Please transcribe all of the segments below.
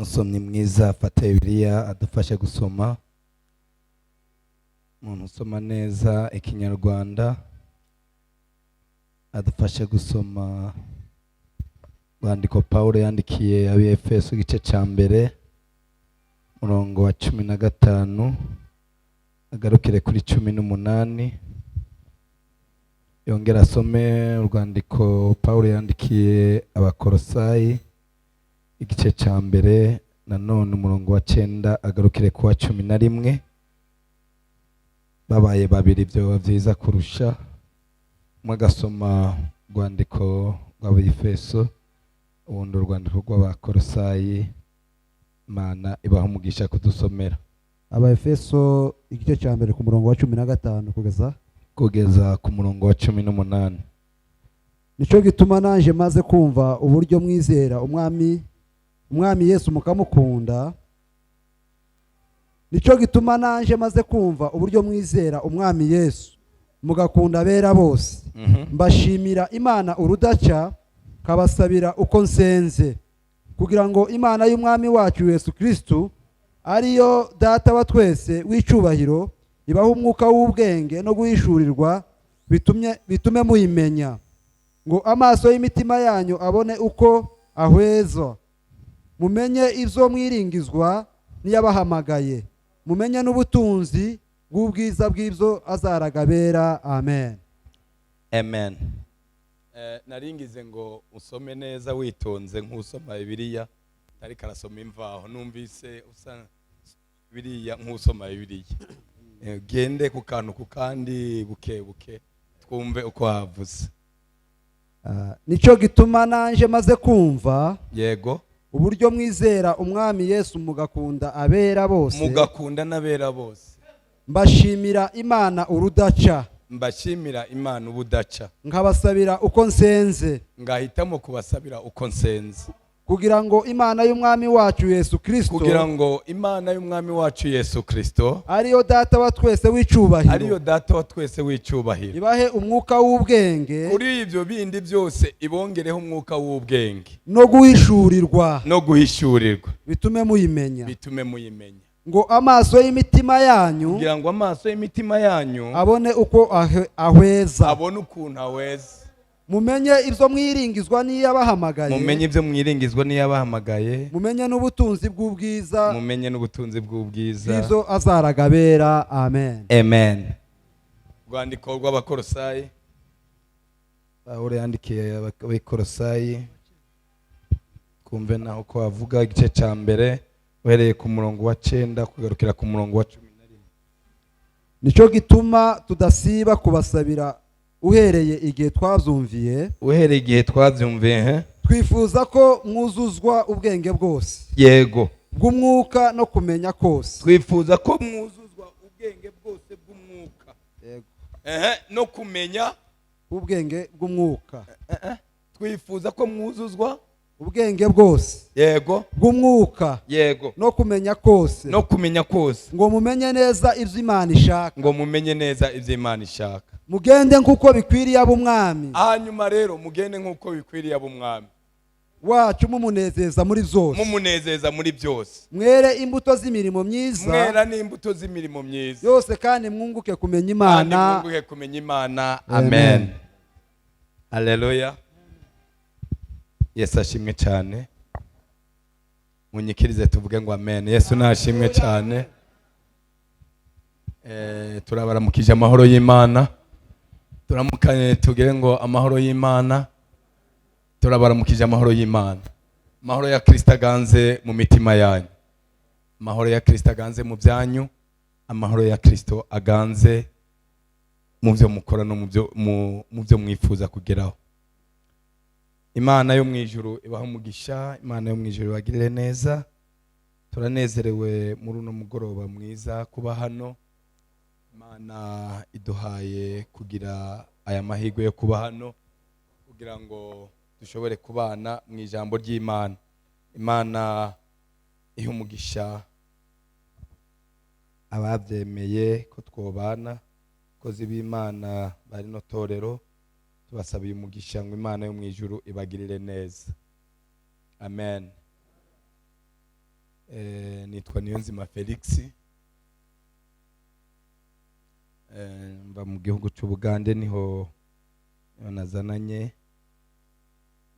Musomyi mwiza afata Bibiliya adufashe gusoma. Umuntu usoma neza ikinyarwanda adufashe gusoma rwandiko Pawulo yandikiye ab'Efeso igice cya mbere murongo wa 15 agarukire kuri 18. Yongera asome urwandiko Pawulo yandikiye abakolosayi igice cya mbere nanone umurongo wa 9 agarukire ku wa 11. Babaye babiri byo byiza kurusha. Mwagasoma rwandiko rw'Abefeso ubundi urwandiko rw'abakolosayi. Mana ibaho umugisha kudusomera Abefeso igice cya mbere ku murongo wa 15 kugeza ku murongo wa 18. Nico gituma nanje maze kumva uburyo mwizera umwami Yesu mukamukunda. Nico gituma nanje maze kumva uburyo mwizera umwami Yesu mugakunda abera bose. Mbashimira Imana urudaca kabasabira uko nsenze kugira ngo Imana y'umwami wacu Yesu Kristo ariyo data wa twese w'icubahiro ibaho umwuka w'ubwenge no guhishurirwa bitume muyimenya ngo amaso y'imitima yanyu abone uko ahweza, mumenye ivyo mwiringizwa niyabahamagaye, mumenye n'ubutunzi bw'ubwiza bw'ivyo azaragabera. Amen. Amen. Naringize ngo usome neza witonze nk'usoma Bibiliya ariko arasoma imvaho. Numvise usa Bibiliya nk'usoma Bibiliya. Gende ku kantu ku kandi buke buke twumve uko havuze. Nico gituma nanje maze kumva yego uburyo mwizera umwami Yesu mugakunda abera bose. Mugakunda n'abera bose. Mbashimira Imana urudaca. Mbashimira Imana ubudaca. Nkabasabira uko nsenze. Ngahitamo kubasabira uko nsenze kugira ngo Imana y'umwami wacu Yesu Kristo, kugira ngo Imana y'umwami wacu Yesu Kristo ariyo data wa twese w'icubahiro, ariyo data wa twese w'icubahiro ibahe umwuka w'ubwenge kuri ivyo bindi byose ibongereho umwuka w'ubwenge no guhishurirwa bitume muyimenya ngo amaso y'imitima yanyu, kugira ngo amaso y'imitima yanyu abone uko ahweza, abone ukuntu ahweza. Mumenye ivyo mwiringizwa niyabahamagaye, mumenye ivyo mwiringizwa niyabahamagaye, mumenye n'ubutunzi bw'ubwiza, mumenye n'ubutunzi bw'ubwiza ivyo azaragabera. Amen. Amen. Rwandiko rw'abakolosayi Pawulo yandikiye abakolosayi kumve naho ko avuga igice cya mbere uhereye ku murongo wa 9 kugarukira ku murongo wa 11. Nico gituma tudasiba kubasabira uhereye igihe twavyumviye, twifuza ko mwuzuzwa ubwenge bwose, yego, bw'umwuka no kumenya kose. Twifuza ko mwuzuzwa ubwenge bwose bw'umwuka, yego, no kumenya ubwenge bw'umwuka. Twifuza ko mwuzuzwa ubwenge bwose, yego, bw'umwuka, yego, no kumenya kose, ngo mumenye neza ivyo Imana ishaka, mugende nk'uko bikwiriye ab'umwami. Hanyuma rero mugende nk'uko bikwiriye ab'umwami wacu mumunezeza muri byose, mwere imbuto z'imirimo myiza, yose kandi mwunguke kumenya Imana. Amen. Haleluya. Yesu ashimwe cyane. Munyikirize tuvuge ngo amen. Yesu nashimwe cyane. Turabaramukije amahoro y'Imana. Turamukanye tugire ngo amahoro y'Imana. Turabaramukije amahoro y'Imana. Amahoro ya Kristo aganze mu mitima yanyu. Amahoro ya Kristo aganze mu byanyu. Amahoro ya Kristo aganze mu byo mukora no mu byo mwifuza kugeraho. Imana yo mwijuru ibaho umugisha, Imana yo mwijuru bagirire neza. Turanezerewe muri uno mugoroba mwiza kuba hano. Imana iduhaye kugira aya mahirwe yo kuba hano kugira ngo dushobore kubana mu ijambo ry'Imana. Imana ihe umugisha ababyemeye ko twobana, kozi b'Imana bari no torero. Tubasabiye umugisha ngo Imana yo mwijuru ibagirire neza. Amen. nitwa Niyonzima Felix, mba mu gihugu cy'Ubugande, niho nazananye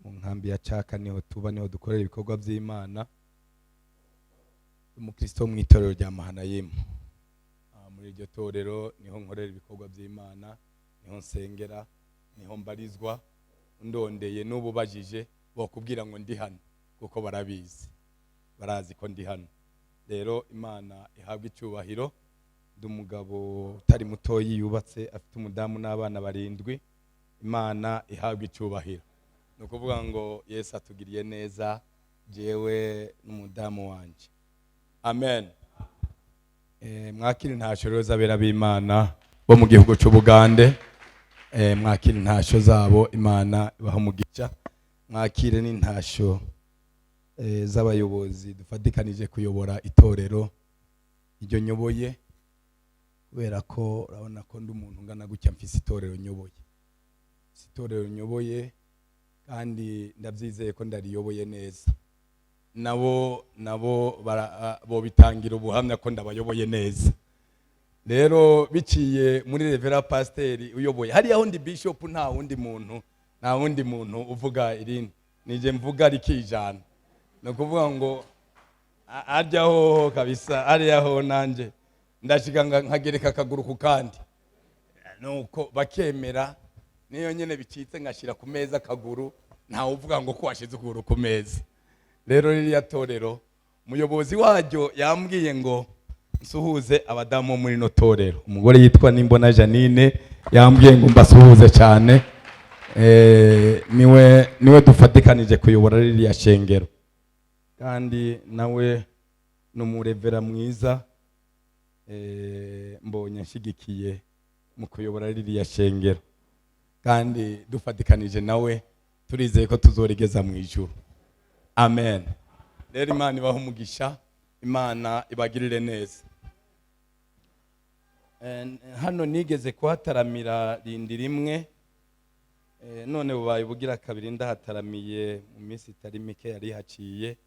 mu nkambi ya Caka, niho tuba, niho dukorera ibikorwa by'Imana. Umukristo mu itorero rya Mahanayimu. Muri iryo torero niho nkorera ibikorwa by'Imana, niho nsengera, niho mbarizwa. Ndondeye n'ubu bajije bakubwira ngo ndi hano kuko barazi ko ndi hano. Rero Imana ihabwa icyubahiro. Ndi umugabo utari mutoyi, yubatse, afite umudamu n'abana 7. Imana ihabwa icyubahiro. No kuvuga ngo Yesu atugiriye neza, jewe n'umudamu wanje. Amen. Mwakiri ntasho rero zabera b'Imana bo mu gihugu cy'Ubugande. Mwakiri ntasho zabo, Imana ibaha umugisha. Mwakire n'intasho z'abayobozi dufatikanije kuyobora itorero iryo nyoboye, kubera ko urabona ko ndi umuntu ngana gutya mfise itorero nyoboye, kandi ndabyizeye ko ndariyoboye neza. Nabo bo bitangira ubuhamya ko ndabayoboye neza. Rero biciye muri Revera Pasiteri uyoboye, hari aho ndi bishop, nta wundi muntu uvuga irindi, nije mvuga rikijana. No kuvuga ngo ajyaho kabisa, ari aho nanje ndashika nkagereka akaguru ku kandi, nuko bakemera, niyo nyene bicitse ngashira ku meza akaguru, nta uvuga ngo ko washize ukuguru ku meza. Rero ririya torero umuyobozi waryo yambwiye ngo nsuhuze abadamu muri no torero. Umugore yitwa Nimbona Janine yambwiye ngo mbasuhuze cyane. Niwe dufatikanije kuyobora ririya shengero, kandi nawe n'umurevera mwiza. Mbonye nshigikiye mu kuyobora ririya shengero, kandi dufatikanije nawe turizeye ko tuzorigeza mu ijuru. Amen. Rero Imana ibaha umugisha, Imana ibagirire neza. Hano nigeze kuhataramira rindi rimwe, none bubaye bugira kabiri ndahataramiye mu minsi itari mike yari haciye.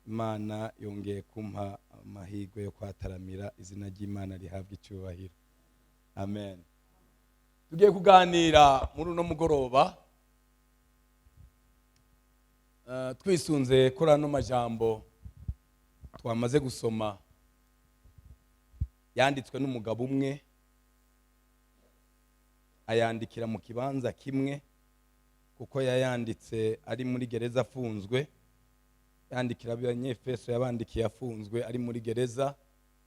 Imana yongeye kumpa amahirwe yo kuhataramira, izina ry'Imana rihabwa icyubahiro. Amen. Tugiye kuganira muri uno mugoroba, twisunze kuri ano majambo twamaze gusoma, yanditswe n'umugabo umwe, ayandikira mu kibanza kimwe, kuko yayanditse ari muri gereza afunzwe. Yandikira abanyefeso yabandikiye afunzwe ari muri gereza,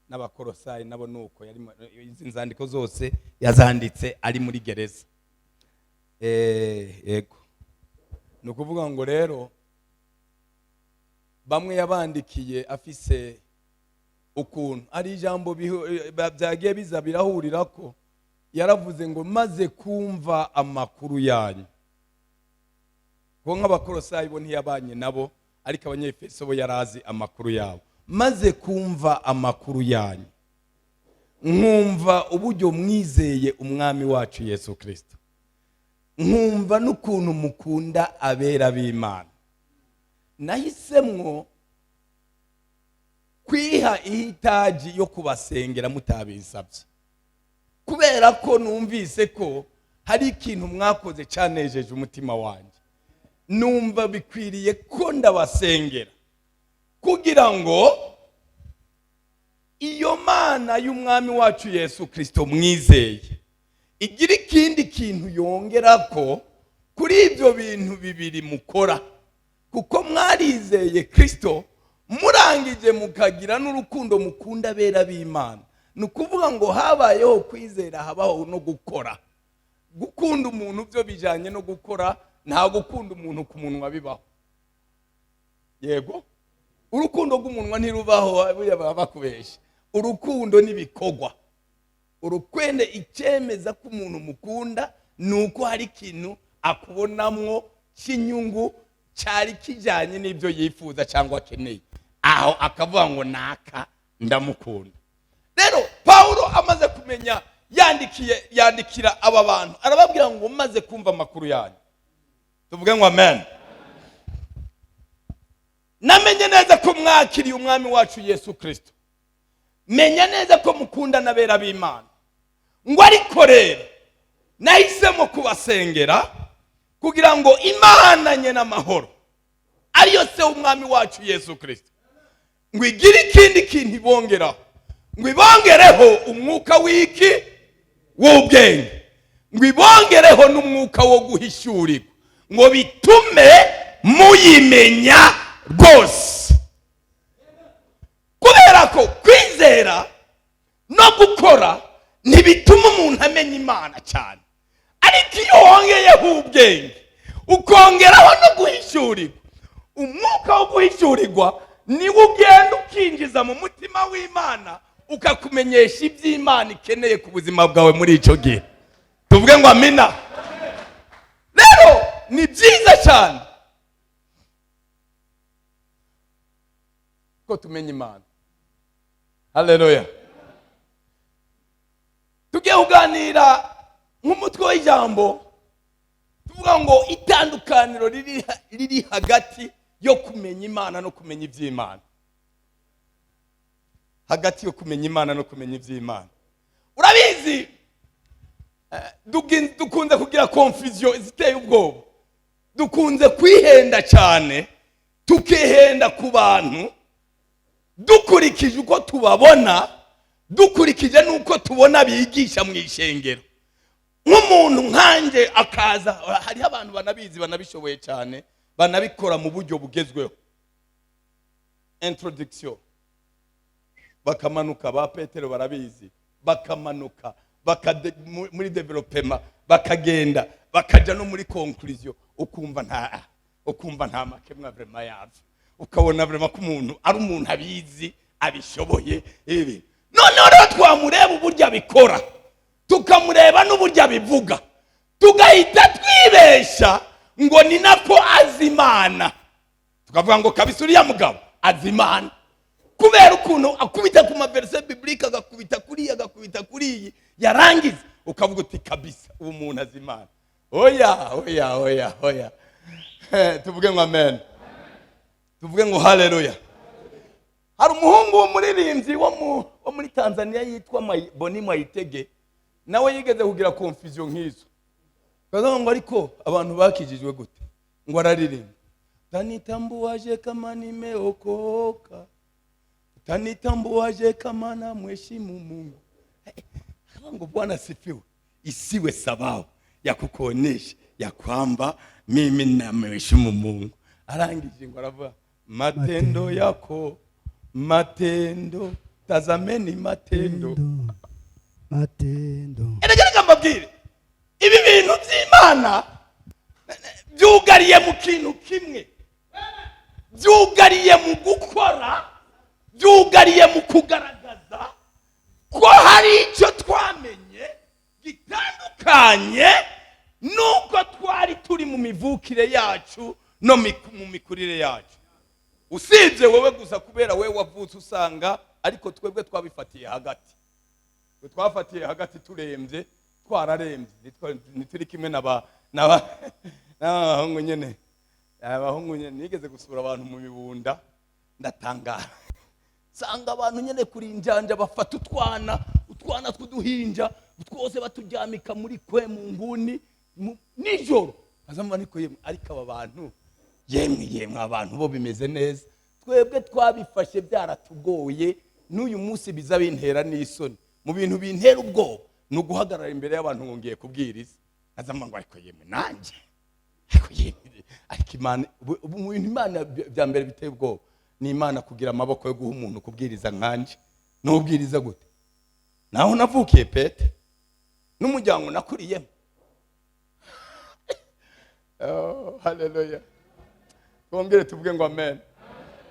n'abakorosayi nabo nuko yari, izi nzandiko zose yazanditse ari muri gereza. Yego. No kuvuga ngo rero bamwe yabandikiye afise ukuntu ari ijambo byagiye biza birahurira ko yaravuze ngo maze kumva amakuru yanyu. Ko nk'abakorosayi bo ntiyabanye nabo, ariko abanyefeso bo yarazi amakuru yabo. Maze kumva amakuru yanyu, nkumva uburyo mwizeye umwami wacu Yesu Kristo, nkumva n'ukuntu mukunda abera b'Imana, nahisemwo kwiha ihitaji yo kubasengera mutabisabye, kubera ko numvise ko hari ikintu mwakoze cyanejeje umutima wanjye. Numva bikwiriye ko ndabasengera kugira ngo iyo Mana y'umwami wacu Yesu Kristo mwizeye igira ikindi kintu yongera ko kuri ibyo bintu bibiri mukora, kuko mwarizeye Kristo murangije mukagira n'urukundo mukunda abera b'Imana. Nukuvuga ngo habayeho kwizera, habaho no gukora. Gukunda umuntu byo bijanye no gukora, nta gukunda umuntu ku munwa bibaho. Yego, urukundo rw'umunwa ntirubaho, bakubesha. Urukundo nibikogwa. Urukwende icyemeza ko umuntu mukunda nuko hari ikintu akubonamwo cy'inyungu cyari kijanye n'ibyo yifuza cyangwa akeneye, aho akavuga ngo naka ndamukunda. Rero Paulo amaze kumenya, yandikira aba bantu, arababwira ngo maze kumva amakuru yanyu. Tuvuge ngo amen. namenye neza ko mwakiriye umwami wacu Yesu Kristo. Menya neza ko mukunda n'abera b'Imana. Ngo ariko rero nahisemo kubasengera kugira ngo Imana nye n'amahoro ariyo se umwami wacu Yesu Kristo ngo igire ikindi kintu ibongeraho, ngo ibongereho umwuka w'iki w'ubwenge, ngo ibongereho n'umwuka wo guhishurirwa, ngo bitume muyimenya rwose. Kubera ko kwizera no gukora ntibituma umuntu amenya Imana cyane, ariko iyo wongeyeho ubwenge ukongeraho no guhishurirwa, umwuka wo guhishurirwa niwo ugenda ukinjiza mu mutima w'Imana ukakumenyesha iby'Imana ikeneye ku buzima bwawe muri icyo gihe. Tuvuge ngo amina. Rero ni byiza cyane ko tumenya Imana. Haleluya. Tugiye kuganira nk'umutwe w'ijambo tuvuga ngo itandukaniro riri hagati yo kumenya Imana no kumenya iby'Imana. Hagati yo kumenya Imana no kumenya iby'Imana. Urabizi dukunze kugira confusion ziteye ubwoba. Dukunze kwihenda cyane, tukihenda ku bantu dukurikije uko tubabona, dukurikije nuko tubona bigisha mu ishengero. Nk'umuntu nkanje akaza, hari abantu banabizi banabishoboye cyane, banabikora mu buryo bugezweho. Introduction, bakamanuka, ba Petero barabizi, bakamanuka muri development, bakagenda bakaja no muri conclusion, ukumva nta makemwa vraiment yavu, ukabona vraiment ko umuntu ari umuntu abizi abishoboye. Noneho rero twamureba uburyo abikora, tukamureba n'uburyo abivuga, tugahita twibesha ngo ni nako azi Imana, tukavuga ngo kabisa uriya mugabo azi Imana, kubera ukuntu akubita ku maverse biblique, agakubita kuri yarangiza ukavuga uti kabisa uwo muntu azi Imana. Oya. Tuvuge ngo amen. Tuvuge ngo haleluya. Hari umuhungu w'umuririmbyi wo muri Tanzania yitwa Boni Mwayitege, nawe yigeze kugira confusion nk'izo. Kaza ngo ariko abantu bakijijwe gute? Ngo araririmba, tanitambuaje kama nimeokoka, tanitambuaje kama na mheshimu Mungu. Ngo Bwana sifiwe, isiwe sababu ya kukuonesha ya kwamba mimi namheshimu Mungu. Arangije ngo aravuga matendo yako, matendo, tazameni matendo. Erega mbabwire, ibi bintu by'Imana byugariye mu kintu kimwe, byugariye mu gukora, byugariye mu kugaragaza ko hari icyo twamenye gitandukanye nuko twari turi mu mivukire yacu no mu mikurire yacu. Usibye wewe gusa kubera wewe wavutse usanga, ariko twebwe twabifatiye hagati. Twafatiye hagati turembye, twararembye, nituri kimwe n'abahungu nyene. Abahungu nyene nigeze gusura abantu mu Bibunda, ndatangara. Sanga abantu nyene kuri injanja bafata utwana tw'uduhinja, twose baturyamika muri kwe mu nguni nijoro. Azamba niko yemwe, ariko aba bantu yemwe abantu bo bimeze neza. Twebwe twabifashe byaratugoye, n'uyu munsi biza bintera n'isoni. Mu bintu bintera ubwoba no guhagarara imbere y'abantu ngiye kubwiriza. Azamba ngo ariko yemwe nanje, ariko Imana, mu bintu Imana bya mbere biteye ubwoba ni Imana kugira amaboko yo guha umuntu kubwiriza nkanje. Nubwiriza gute? Naho navukiye Pete n'umuryango nakuriyemo. Haleluya. Twongere tuvuge ngo amen.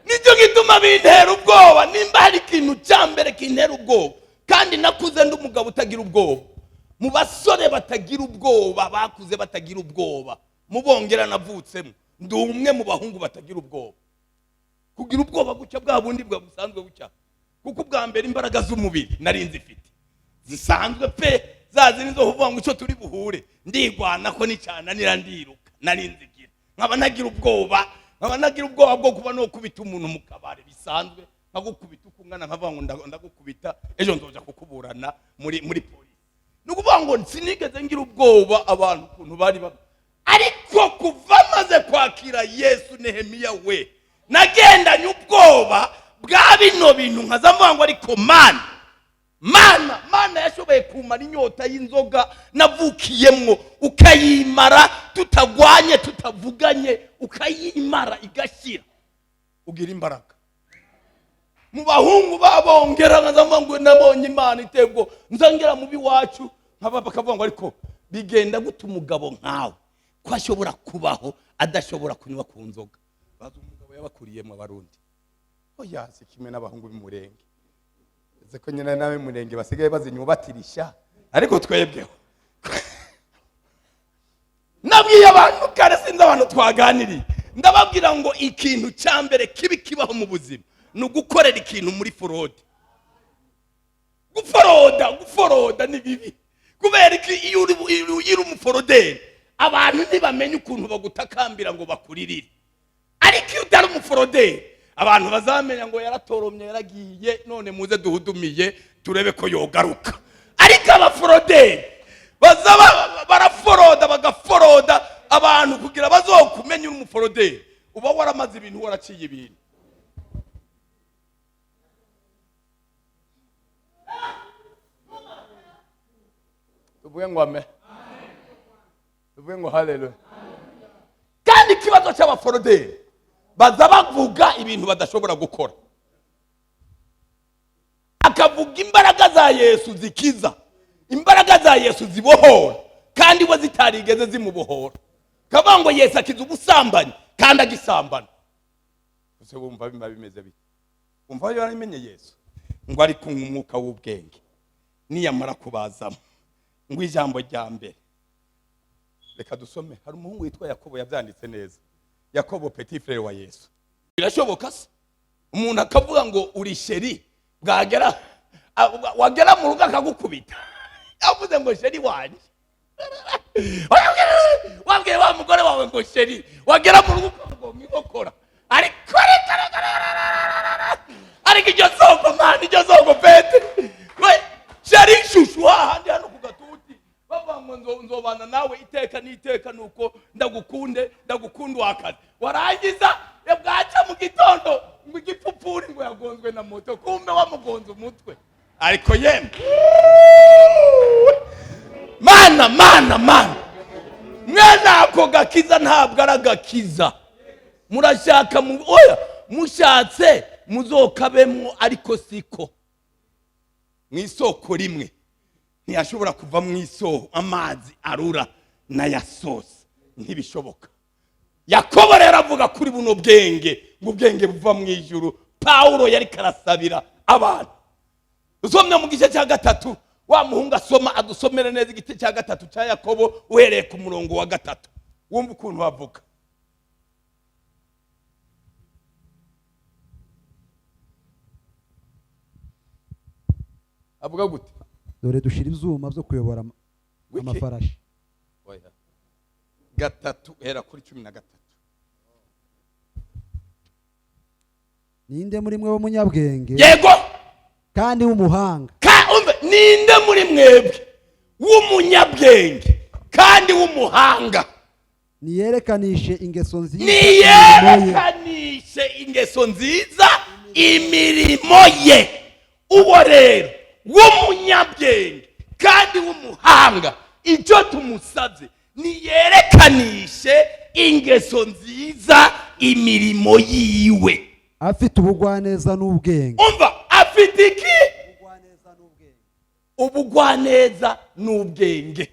Nicyo gituma bintera ubwoba, nimba hari ikintu cyambere kintera ubwoba, kandi nakuze ndi umugabo utagira ubwoba. Mu basore batagira ubwoba, bakuze batagira ubwoba, mubongera navutsemo, ndi umwe mu bahungu batagira ubwoba. Kugira ubwoba gucya bwa bundi bwa busanzwe bucya, kuko bwa mbere imbaraga z'umubiri nari nzifite zisanzwe pe, zazi nizo kuvuga ngo icyo turi buhure ndigwana ko nicana ndiruka, nari nzigira nkaba nagira ubwoba nkaba nagira ubwoba bwo kuba no kubita umuntu mu kabare bisanzwe nkagukubita ukungana nkavuga ngo ndagukubita ejo nzoja kukuburana muri polisi. Nukuvuga ngo sinigeze ngira ubwoba abantu kuntu bari ariko kuva maze kwakira Yesu Nehemiya we nagendanye ubwoba bwa bino bintu nkazavuga ngo ariko Mana yashoboye kumara inyota y'inzoga navukiyemwo ukayimara tutagwanye tutavuganye ukayimara igashira ugira imbaraga mu bahungu babongera nkazavuga ngo nabonye Imana itebwo nzangera mu biwacu nkaba bakavuga ngo ariko bigenda gute umugabo nkawe ko ashobora kubaho adashobora kunywa ku nzoga. Baza umugabo yabakuriyemo abarundi oya si kimwe n'abahungu b'umurenge zeko nyina nawe murenge basigaye bazinyubatirisha ariko twebweho nabwiye abantu kare sinzi abantu twaganiriye ndababwira ngo ikintu cyambere kibi kibaho mu buzima no gukorera ikintu muri forode. Guforoda ni bibi kubera iki iyo uri umuforoderi abantu ntibamenye ukuntu bagutakambira ngo bakuririre, ariko iyo utari umuforoderi abantu bazamenya ngo yaratoromye yaragiye none muze duhudumiye turebe ko yogaruka. Ariko abaforoderi bazaba baraforoda bagaforoda abantu kugira bazokumenya uri umuforoderi uba waramaze ibintu waraciye ibintu. Tuvuge ngo amen. Tuvuge ngo haleluya. Kandi ikibazo cy'abaforoderi baza bavuga ibintu badashobora gukora. Akavuga imbaraga za Yesu zikiza, imbaraga za Yesu zibohora kandi we zitarigeze zimubohora. Kavuga ngo Yesu akiza ubusambanyi kandi agisambana. Ese bumva bimeze bite? Umva yarimenye Yesu ngo ari kumwe umwuka w'ubwenge niyamara kubazamo ngo ijambo rya mbere. Reka dusome, hari umuhungu witwa Yakobo yabyanditse neza. Yakobo petit frère wa Yesu. Birashoboka se umuntu akavuga ngo uri sheri wagera mu rugo akagukubita yavuze ngo sheri wanje wabwiye wa mugore wawe ngo sheri wagera mu rugo ngo mwikokora ariko iryo soko mani iryo soko pete we sheri shushu handi hano ku gatuti bava ngo nzobana nawe iteka n'iteka nuko ndagukunda wakaze warangiza yabwaca mu gitondo ngo igipupuri ngo yagonzwe na moto kumbe wamugonze umutwe. Ariko yemwe mana mwana ako gakiza ntabwo aragakiza murashaka oya mushatse muzokabemwo ariko siko mwisoko rimwe ntiyashobora kuva mwisoko amazi arura na yasosa ntibishoboka. Yakobo rero avuga kuri buno bwenge ubwenge buva mu ijuru Paulo yari karasabira abantu. Usomye mu gice cya gatatu wa muhungu asoma adusomere neza igice cya gatatu cya Yakobo uhereye ku murongo wa 3 wumva ukuntu bavuga. Avuga gute? Dore dushira ivyuma byo kuyobora amafarashi. Oya. 3 hera kuri 13. Ninde muri mwe w'umunyabwenge? Yego. Kandi w'umuhanga. Ninde muri mwebwe w'umunyabwenge kandi w'umuhanga? Niyerekanishe ingeso nziza. Niyerekanishe ingeso nziza imirimo ye. Uwo rero w'umunyabwenge kandi w'umuhanga icyo tumusabye niyerekanishe ingeso nziza imirimo yiwe. Afite ubugwaneza n'ubwenge. Umva afite iki? Ubugwaneza n'ubwenge.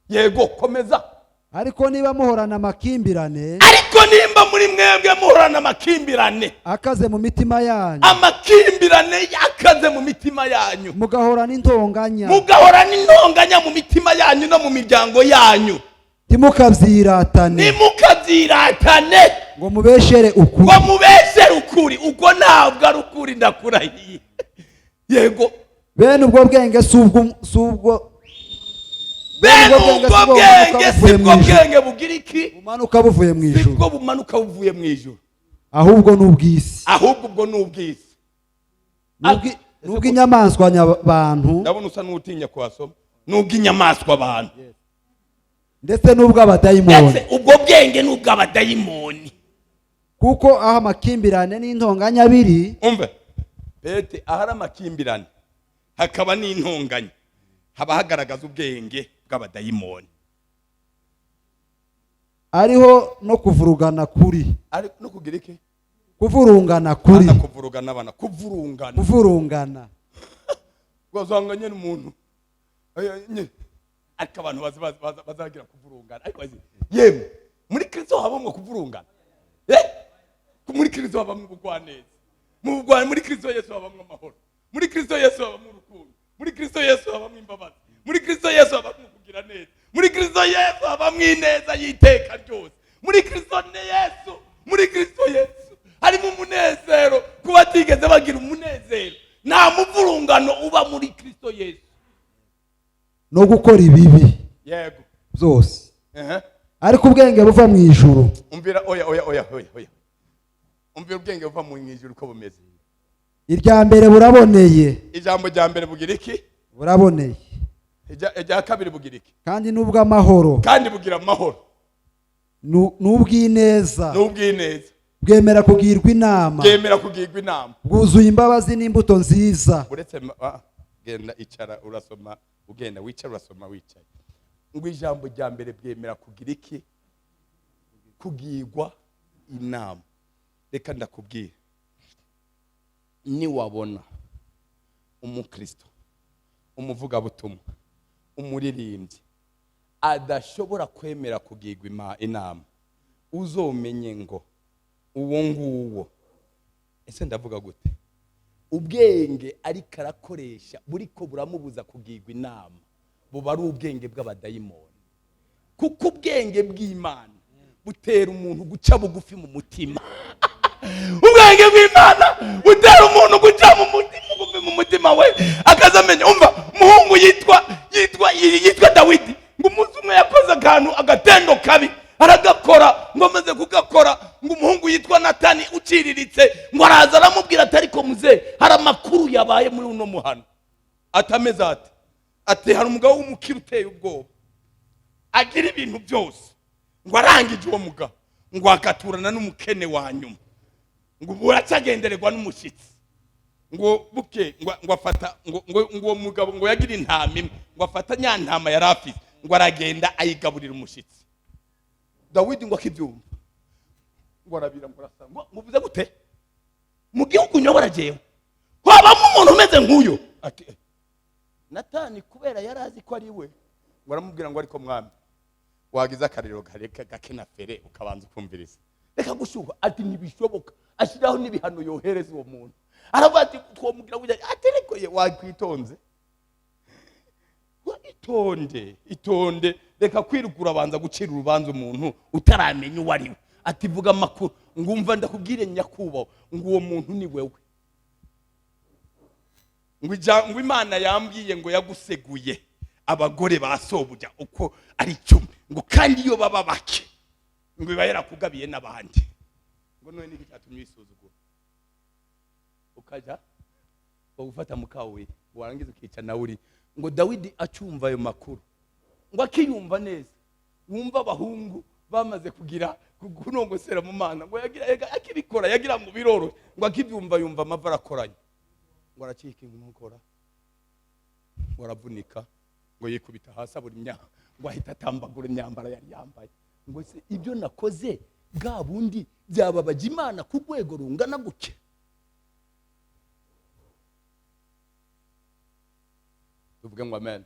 Yego komeza. Ariko niba muhorana amakimbirane, ariko nimba muri mwebwe muhorana amakimbirane akaze mu mitima yanyu, amakimbirane yakaze mu mitima yanyu, mugahorana intonganya mu mitima yanyu no mu miryango yanyu, ntimukavyiratane ngo mubeshere ukuri, ubwo ntabwo ari ukuri ndakurahiye. Yego bene ubwo bwenge subwo bene ubwo bwenge sibwo bwenge bugira iki bumanuka buvuye mu ijuru, sibwo bumanuka buvuye mu ijuru, ahubwo n'ubw'isi, ahubwo ubwo n'ubw'isi, n'ubw'inyamaswa abantu. ndabona usa n'utinya kwasoma. N'ubw'inyamaswa abantu ndetse n'ubw'abadayimoni, ndetse ubwo bwenge n'ubw'abadayimoni. kuko aho amakimbirane n'intonganya biri, umve bete, ahari amakimbirane hakaba n'intonganya haba hagaragaza ubwenge bw'abadayimoni, ariho no kuvurugana kuri, ari no kugira iki, kuvurungana kuri, kuvurugana abana, kuvurungana gwazanganye n'umuntu ariko abantu bazagira kuvurungana. Ariko yemwe muri Kristo habamwe kuvurungana, muri Kristo habamwe ubugwaneza, muri Kristo Yesu habamwe amahoro, muri Kristo Yesu habamwe urukundo, muri Kristo Yesu habamwe imbabazi, muri Kristo Yesu habamwe kugira neza, muri Kristo Yesu habamwe ineza y'iteka ryose, muri Kristo Yesu, muri Kristo Yesu harimo umunezero kuba tigeze bagira umunezero. Nta muvurungano uba muri Kristo Yesu, no gukora ibibi yego byose. Ariko ubwenge buva mu ijuru, umvira oya umvira ubwenge buva mu ijuru uko bumeze. irya mbere buraboneye, ijambo rya mbere bugira iki, buraboneye. Irya kabiri bugira iki, kandi n'ubw'amahoro, kandi bugira amahoro, n'ubw'ineza, bwemera kugirwa inama, bwuzuye imbabazi n'imbuto nziza. uretse genda icara urasoma, ugenda wicara urasoma wicaye. Ngo ijambo rya mbere bwemera kugira iki, kugirwa inama. Reka ndakubwira, niwabona umukristo, umuvugabutumwa, umuririmbyi adashobora kwemera kugirwa inama, uzomenye ngo uwo nguwo, ese ndavuga gute, ubwenge ariko arakoresha buriko buramubuza kugirwa inama, buba ari ubwenge bw'abadayimoni. Kuko ubwenge bw'Imana butera umuntu guca bugufi mu mutima. Ubwenge bw'Imana butera umuntu guca mu mutima we, akazamenya. Umva umuhungu yitwa Dawidi, ngo umunsi umwe yakoze agatendo kabi, aragakora, ngo amaze kugakora, ngo umuhungu yitwa Natani uciriritse, ngo araza aramubwira ati ariko muze, hari amakuru yabaye muri uno muhano. Atameze ati hari umugabo w'umukire uteye ubwoba, agira ibintu byose, ngo arangije uwo mugabo, ngo agaturana n'umukene wa nyuma, ngo buracagendererwa n'umushyitsi, ngo buke ngo afata ngo uwo mugabo ngo yagira intama imwe, ngo afata nya ntama yari afite, ngo aragenda ayigaburira umushyitsi. Dawidi ngo akibyumva, ngo arabira, ngo arasanga, ngo bize gute mu gihugu nyobora jewe habamo umuntu umeze nk'uyo. Ati Natani kubera yari azi ko ari we, ngo aramubwira ngo ariko mwami wagize akariro gake na fere ukabanza ukumviriza, reka gushuha. Ati ntibishoboka, ashiraho n'ibihano yohereza uwo muntu. Aravuga ati twomubwira ngo ati reko ye wakwitonze, itonde reka kwirukura abanza gucira urubanza umuntu utaramenya uwo ari we. Ati vuga amakuru, ngumva ndakubwire nyakubaho, ngo uwo muntu ni wewe, ngo Imana yambwiye ngo yaguseguye abagore basobuja uko ari 10, ngo kandi iyo baba bake ngo iba yarakugabiye n'abandi, ngo none niki cyatumye isuzugura ukaja ugufata mukawe warangiza ukica na uri. Ngo Dawidi acumva ayo makuru, ngo akiyumva neza, wumva abahungu bamaze kugira kunongosera mu mana, ngo yagira akibikora yagira ngo biroro, ngo akibyumva yumva amava arakoranye, ngo aracika inkokora, ngo aravunika, ngo yikubita hasi abura imyaka, ngo ahita atambagura imyambaro yari yambaye. Ngo se ibyo nakoze bwa bundi byababaje Imana ku rwego rungana guke? Tuvuge ngo amen.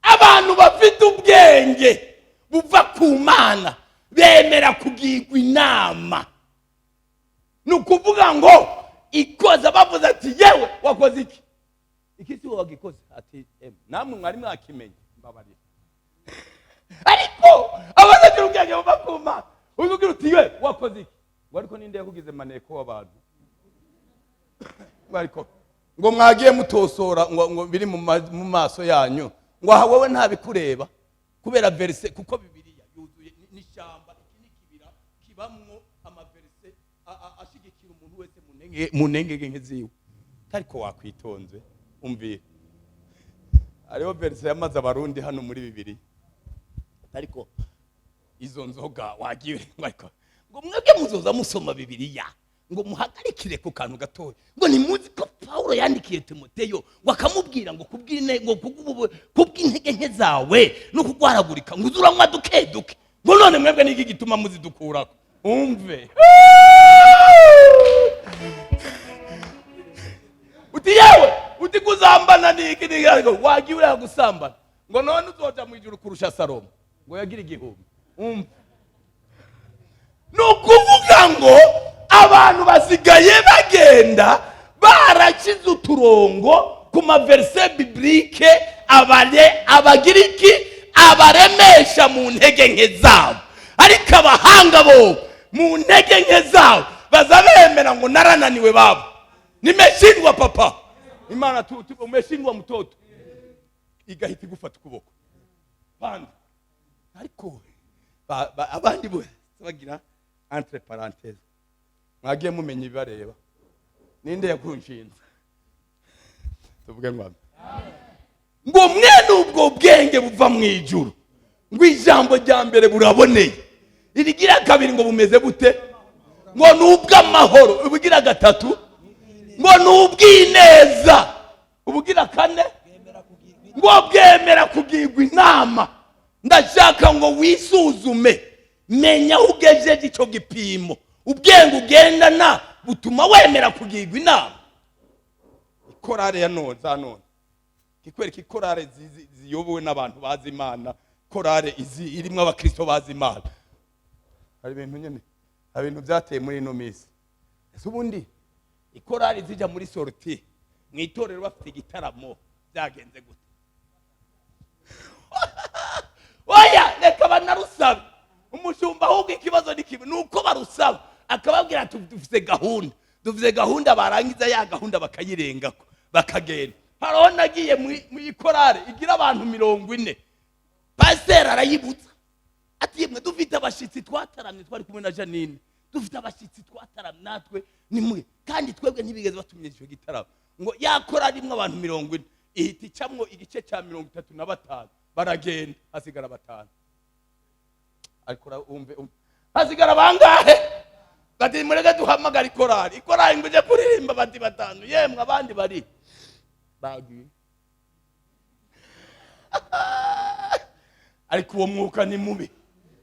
Abantu bafite ubwenge buva ku Mana bemera kugirwa inama. Nukuvuga ngo ikoza bavuze ati yewe wakoze iki? Iki si wagikoze? Ati namwe mwari mwakimenye mbabarira. Ariko abazagira ubwenge buva ku Mana, uvugira uti yewe wakoze iki? Ngo ariko ninde yakugize maneko w'abantu? Ariko ngo mwagiye mutosora ngo biri mu maso yanyu, ngo aha wowe ntabikureba kubera verse kuko Bibiliya yuzuye n'ishyamba iki n'ikibira kibamwo amaverse ashigikira umuntu wese mu ntengege nkeziwe. Ariko wakwitonze umvira ariho verse yamaze abarundi hano muri Bibiliya. Ariko izo nzoga wagiye ngo mwebwe muzoza musoma Bibiliya ngo muhagarikire ku kantu gatoya ngo nimuzi ko Paulo yandikiye Timoteyo wakamubwira ngo kubw'intege nke zawe no kugwaragurika ngo uzuranywa duke ngo none mwebwe niki gituma muzidukurako umve uti yewe uti kuzambana niki wagiye uriya gusambana ngo none uzoja mu ijuru kurusha Salomo ngo yagira igihumbi umve. Nukuvuga ngo abantu basigaye bagenda barakize uturongo ku maverse biblique abagiriki abaremesha mu ntege nke zabo, ariko abahanga bo mu ntege nke zabo bazabemera ngo narananiwe babo nimeshindwa papa Imana umeshindwa mtoto igahita igufata ukuboko bandi. Ariko abandi bo bagira entre parenthèses mwagiye mumenye ibibareba ninde yakunshinze tuvuge ngo ngo mwene ubwo bwenge buva mu ijuru ngo ijambo rya mbere buraboneye irigira kabiri ngo bumeze bute ngo nubw'amahoro ubugira gatatu ngo nubw'ineza ubugira kane ngo bwemera kugirwa inama. Ndashaka ngo wisuzume menya ugejeje ico gipimo ubwenge ugendana butuma wemera kugirwa inama. Ikorare ya none kikwereka ikorare ziyobowe n'abantu bazi Imana, korare irimwe abakristo bazi Imana. Hari ibintu byateye muri ino minsi. Ese ubundi ikorare zija muri sortie mwitorero bafite igitaramo byagenze gute? Oya reka banarusabe umushumba ahubwo ikibazo nikibi nuko barusaba akababwira dufite gahunda barangiza ya gahunda bakayirengako bakagenda. Haraho nagiye mu ikorare igira abantu 40 pastor arayibutsa ati yemwe dufite abashitsi twataramye twari kumwe na Janine dufite abashitsi twataramye natwe nimwe kandi twebwe ntibigeze batumye icyo gitaramo ngo yakora rimwe abantu 40 ihita icamwo igice cya 35 baragenda hasigara 5. Ariko umve hasigara bangahe bati murege duhamagara ikorari ngo ije kuririmba bati 5 yemwe abandi bari bagiye. Ariko uwo mwuka ni mubi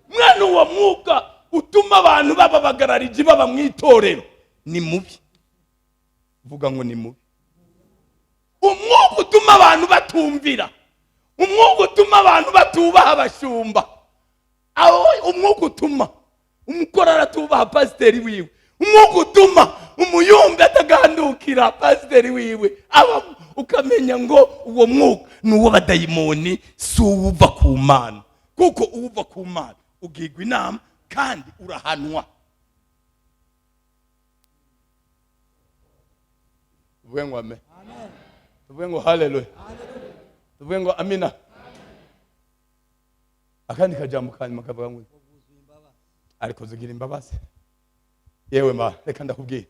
mwana uwo mwuka utuma abantu bababagararije baba mwitorero ni mubi. Vuga ngo ni mubi. Umwuka utuma abantu batumvira, umwuka utuma abantu batubaha abashumba, umwuka utuma umukorara atubaha pasiteri wiwe, umwuka utuma umuyumbi atagandukira pasiteri wiwe ukamenya ngo uwo mwuka ni uw'abadayimoni si uwuva ku Mana, kuko uwuva ku Mana ugirwa inama kandi urahanwa. Tuvuge ngo amen, tuvuge ngo haleluya, tuvuge ngo amina. Akandi kajambo kanyuma kavuga ngo ariko zigira imbabazi. Yewe ma reka ndakubwira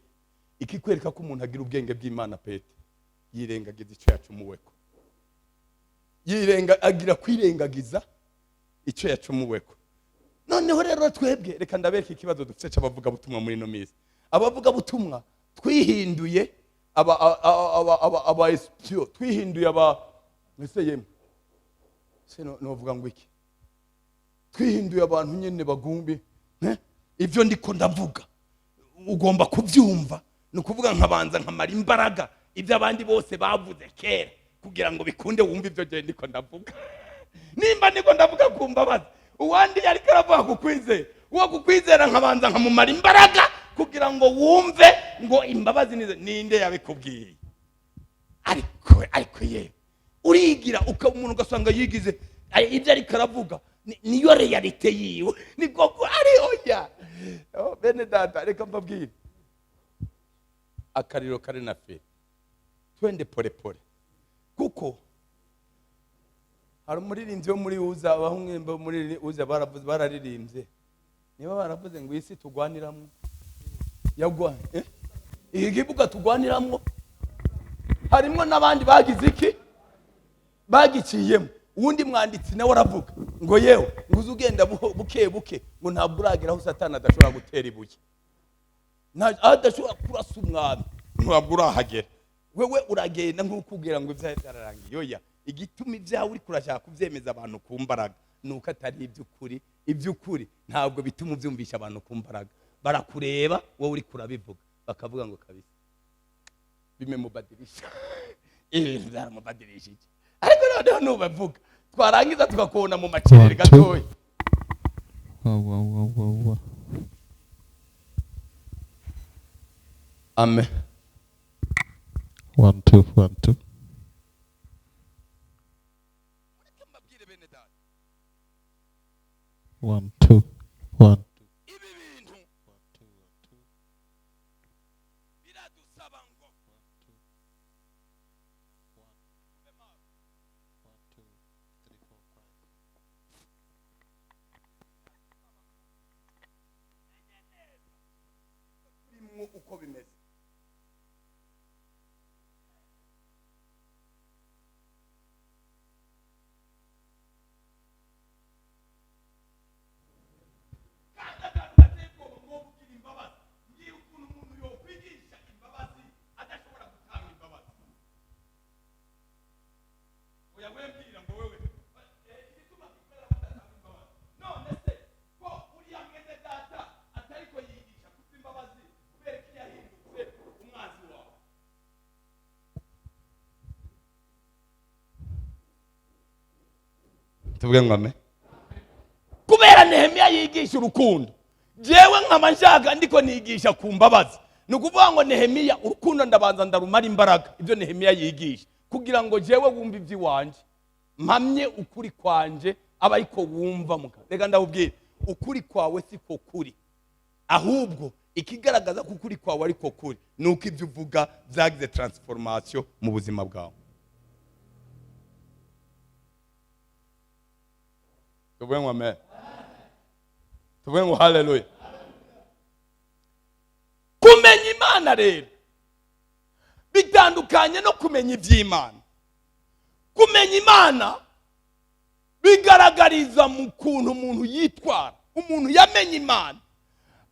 ikikwereka ko umuntu agira ubwenge bw'Imana pete yirengagiza icyo yacumuweko, agira kwirengagiza icyo yacumuweko. Noneho rero twebwe reka ndabereka ikibazo dufite cy'abavuga butumwa muri no mizi. Abavuga butumwa twihinduye aba espio, twihinduye mwese yemwe novuga ngo iki, twihinduye abantu nyene bagumbi ivyo ndiko ndavuga ugomba kubyumva. Nukuvuga nkabanza nkamara imbaraga ibyo abandi bose bavuze kera kugira ngo bikunde wumve ivyo je ndiko ndavuga. Nimba ndiko ndavuga kumbabaza uwandi yari karavuga kukwizera, uwo kukwizera nkabanza nkamumara imbaraga kugira ngo wumve ngo imbabazi ninde yabikubwiye. Ariko ye urigira umuntu ugasanga yigize ibyo ari karavuga niyo realite yiwe niko ari oya. Bene data reka mbabwire akariro kare na fe twende pole pole, kuko hari umuririmbyi wo muri uza abahungu bo muri uza baravuze bararirimbye niba baravuze ngo isi tugwaniramo yagwa iyi gibuga tugwaniramo harimo nabandi bagize iki bagiciyemo uwundi mwanditsi nawe aravuga ngo yewe nguze ugenda buke buke ngo ntabwo urageraho satani adashobora gutera ibuye adashobora kurasa umwami ntabwo urahagera wewe uragenda nk'ukubwira ngo ibyawe byararangiye yoya igituma ibyawe uri kurashaka kubyemeza abantu ku mbaraga nuko atari iby'ukuri ntabwo bituma ubyumvisha abantu ku mbaraga barakureba wowe uri kurabivuga bakavuga ngo kabisa bime mubadirisha ibintu byaramubadirisha iki ariko noneho nubavuga twarangiza tugakubona mu macerere gatoya amen 1 2 1 2 1 2 1 ibi bintu biradusaba ngo uko bimeze tuvuge ngo ame kubera Nehemiya yigisha urukundo jewe nkama nshaka ndiko nigisha ku mbabazi nukuvuga ngo Nehemiya urukundo ndabanza ndarumara imbaraga ibyo Nehemiya yigisha kugira ngo jewe wumva iby'iwanje mpamye ukuri kwanje abayiko wumva muka reka ndawubwira ukuri kwawe siko kuri ahubwo ikigaragaza ko ukuri kwawe ariko kuri nuko ibyo uvuga byagize transformation mu buzima bwawe. Tuvuge ngo amen. Tuvuge ngo haleluya. Kumenya Imana rero bitandukanye no kumenya iby'Imana. Kumenya Imana bigaragariza mu kuntu umuntu yitwara. Umuntu yamenye Imana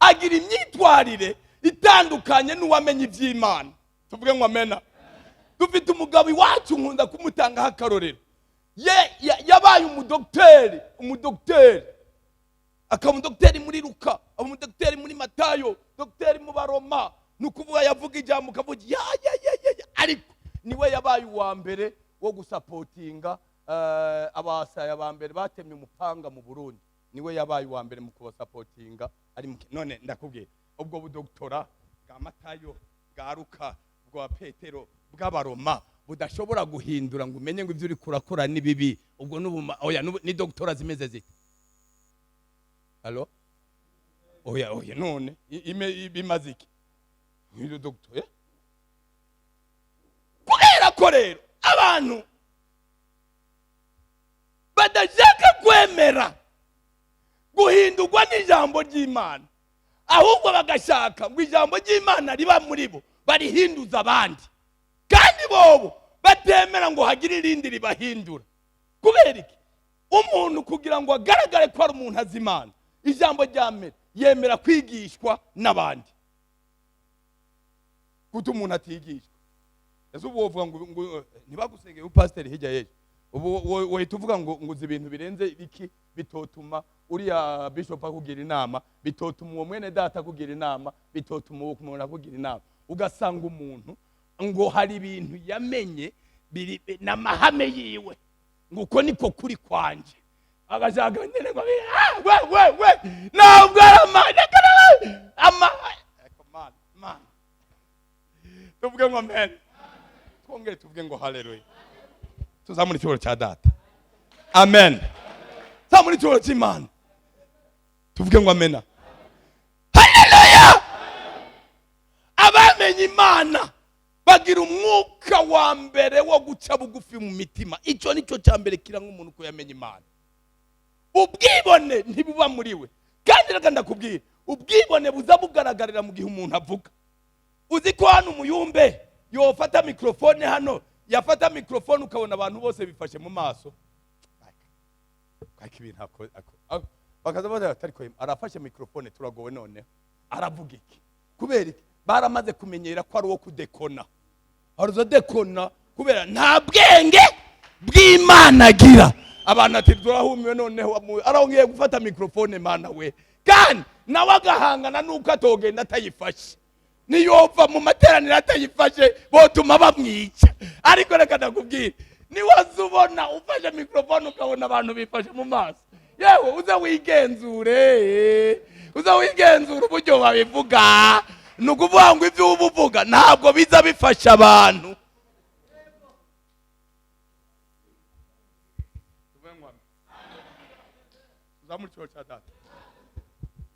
agira imyitwarire itandukanye n'uwamenye iby'Imana. Tuvuge ngo amena. Dufite umugabo iwacu nkunda kumutanga akarorero. Yabaye umudokiteri akaba umudokiteri muri Luka, umudokiteri muri Matayo, dokiteri mu Baroma, nukuvuga yavuga ijambo kavuga ya ariko niwe yabaye uwa mbere wo gusapotinga abasaya ba mbere batemye umupanga mu Burundi. Niwe yabaye uwa mbere mu kubasapotinga ari none ndakubwiye ubwo budoktora bwa Matayo, bwa Luka, bwa Petero, bwa Baroma budashobora guhindura ngo umenye ngo ibyo uri kurakora ni bibi. Ubwo oya ni doktora zimeze zite? Allo? Oya none bimaze iki? Ni doktora kubera ko rero abantu badashaka kwemera guhindurwa n'ijambo ry'Imana, ahubwo bagashaka ngo ijambo ry'Imana riba muri bo barihinduza abandi, kandi bobo batemera ngo hagire irindi ribahindura. Kubera iki? Umuntu kugira ngo agaragare ko ari umuntu azimana, ijambo ry'Imana yemera kwigishwa n'abandi. Kuko umuntu atigishwa ese ubu wovuga ngo ntibagusengeye upasiteri hirya yejo, ubu wohita uvuga ngo uzi ibintu birenze iki bitotuma uriya bishop akugira inama, bitotuma uwo mwene data akugira inama, bitotuma uwo umuntu akugira inama. Ugasanga umuntu ngo hari ibintu yamenye biri n'amahame yiwe ngo uko niko kuri kwanje, agashaka nyine ngo we ntabwo man tuvuge ngo amen, twongere tuvuge ngo haleluya. Tuzamura icyubahiro cya data, amen. Tuzamura icyubahiro cy'Imana, tuvuge ngo amena, haleluya. Abamenye Imana bagira umwuka wa mbere wo guca bugufi mu mitima. Icyo nicyo cya mbere kiranga umuntu ko yamenye Imana. Ubwibone ntibuba muri we. Kandi reka ndakubwira, ubwibone buza bugaragarira mu gihe umuntu avuga. Uzi ko hano umuyumbe yofata mikrofone hano, yafata mikrofone ukabona abantu bose bifashe mu maso. Kaki ibintu bakaza baza ariko arafashe mikrofone turagowe none. Aravuga iki? Kubera iki? Baramaze kumenyera ko ari wo kudekona. Haruzo dekona kubera nta bwenge bw'Imana agira. Abantu ati turahumiwe noneho arongeye gufata mikrofone mana we. Kandi nawe agahangana nuko atogenda atayifashe. Niyova mu materaniro atayifashe botuma bamwica. Ariko reka ndakubwira, niwazubona ufashe mikrofone ukabona abantu bifashe mu maso, yewe uza wigenzure. Uza wigenzura uburyo babivuga. Nukuvuga ngo ivyo ubuvuga ntabwo biza bifasha abantu.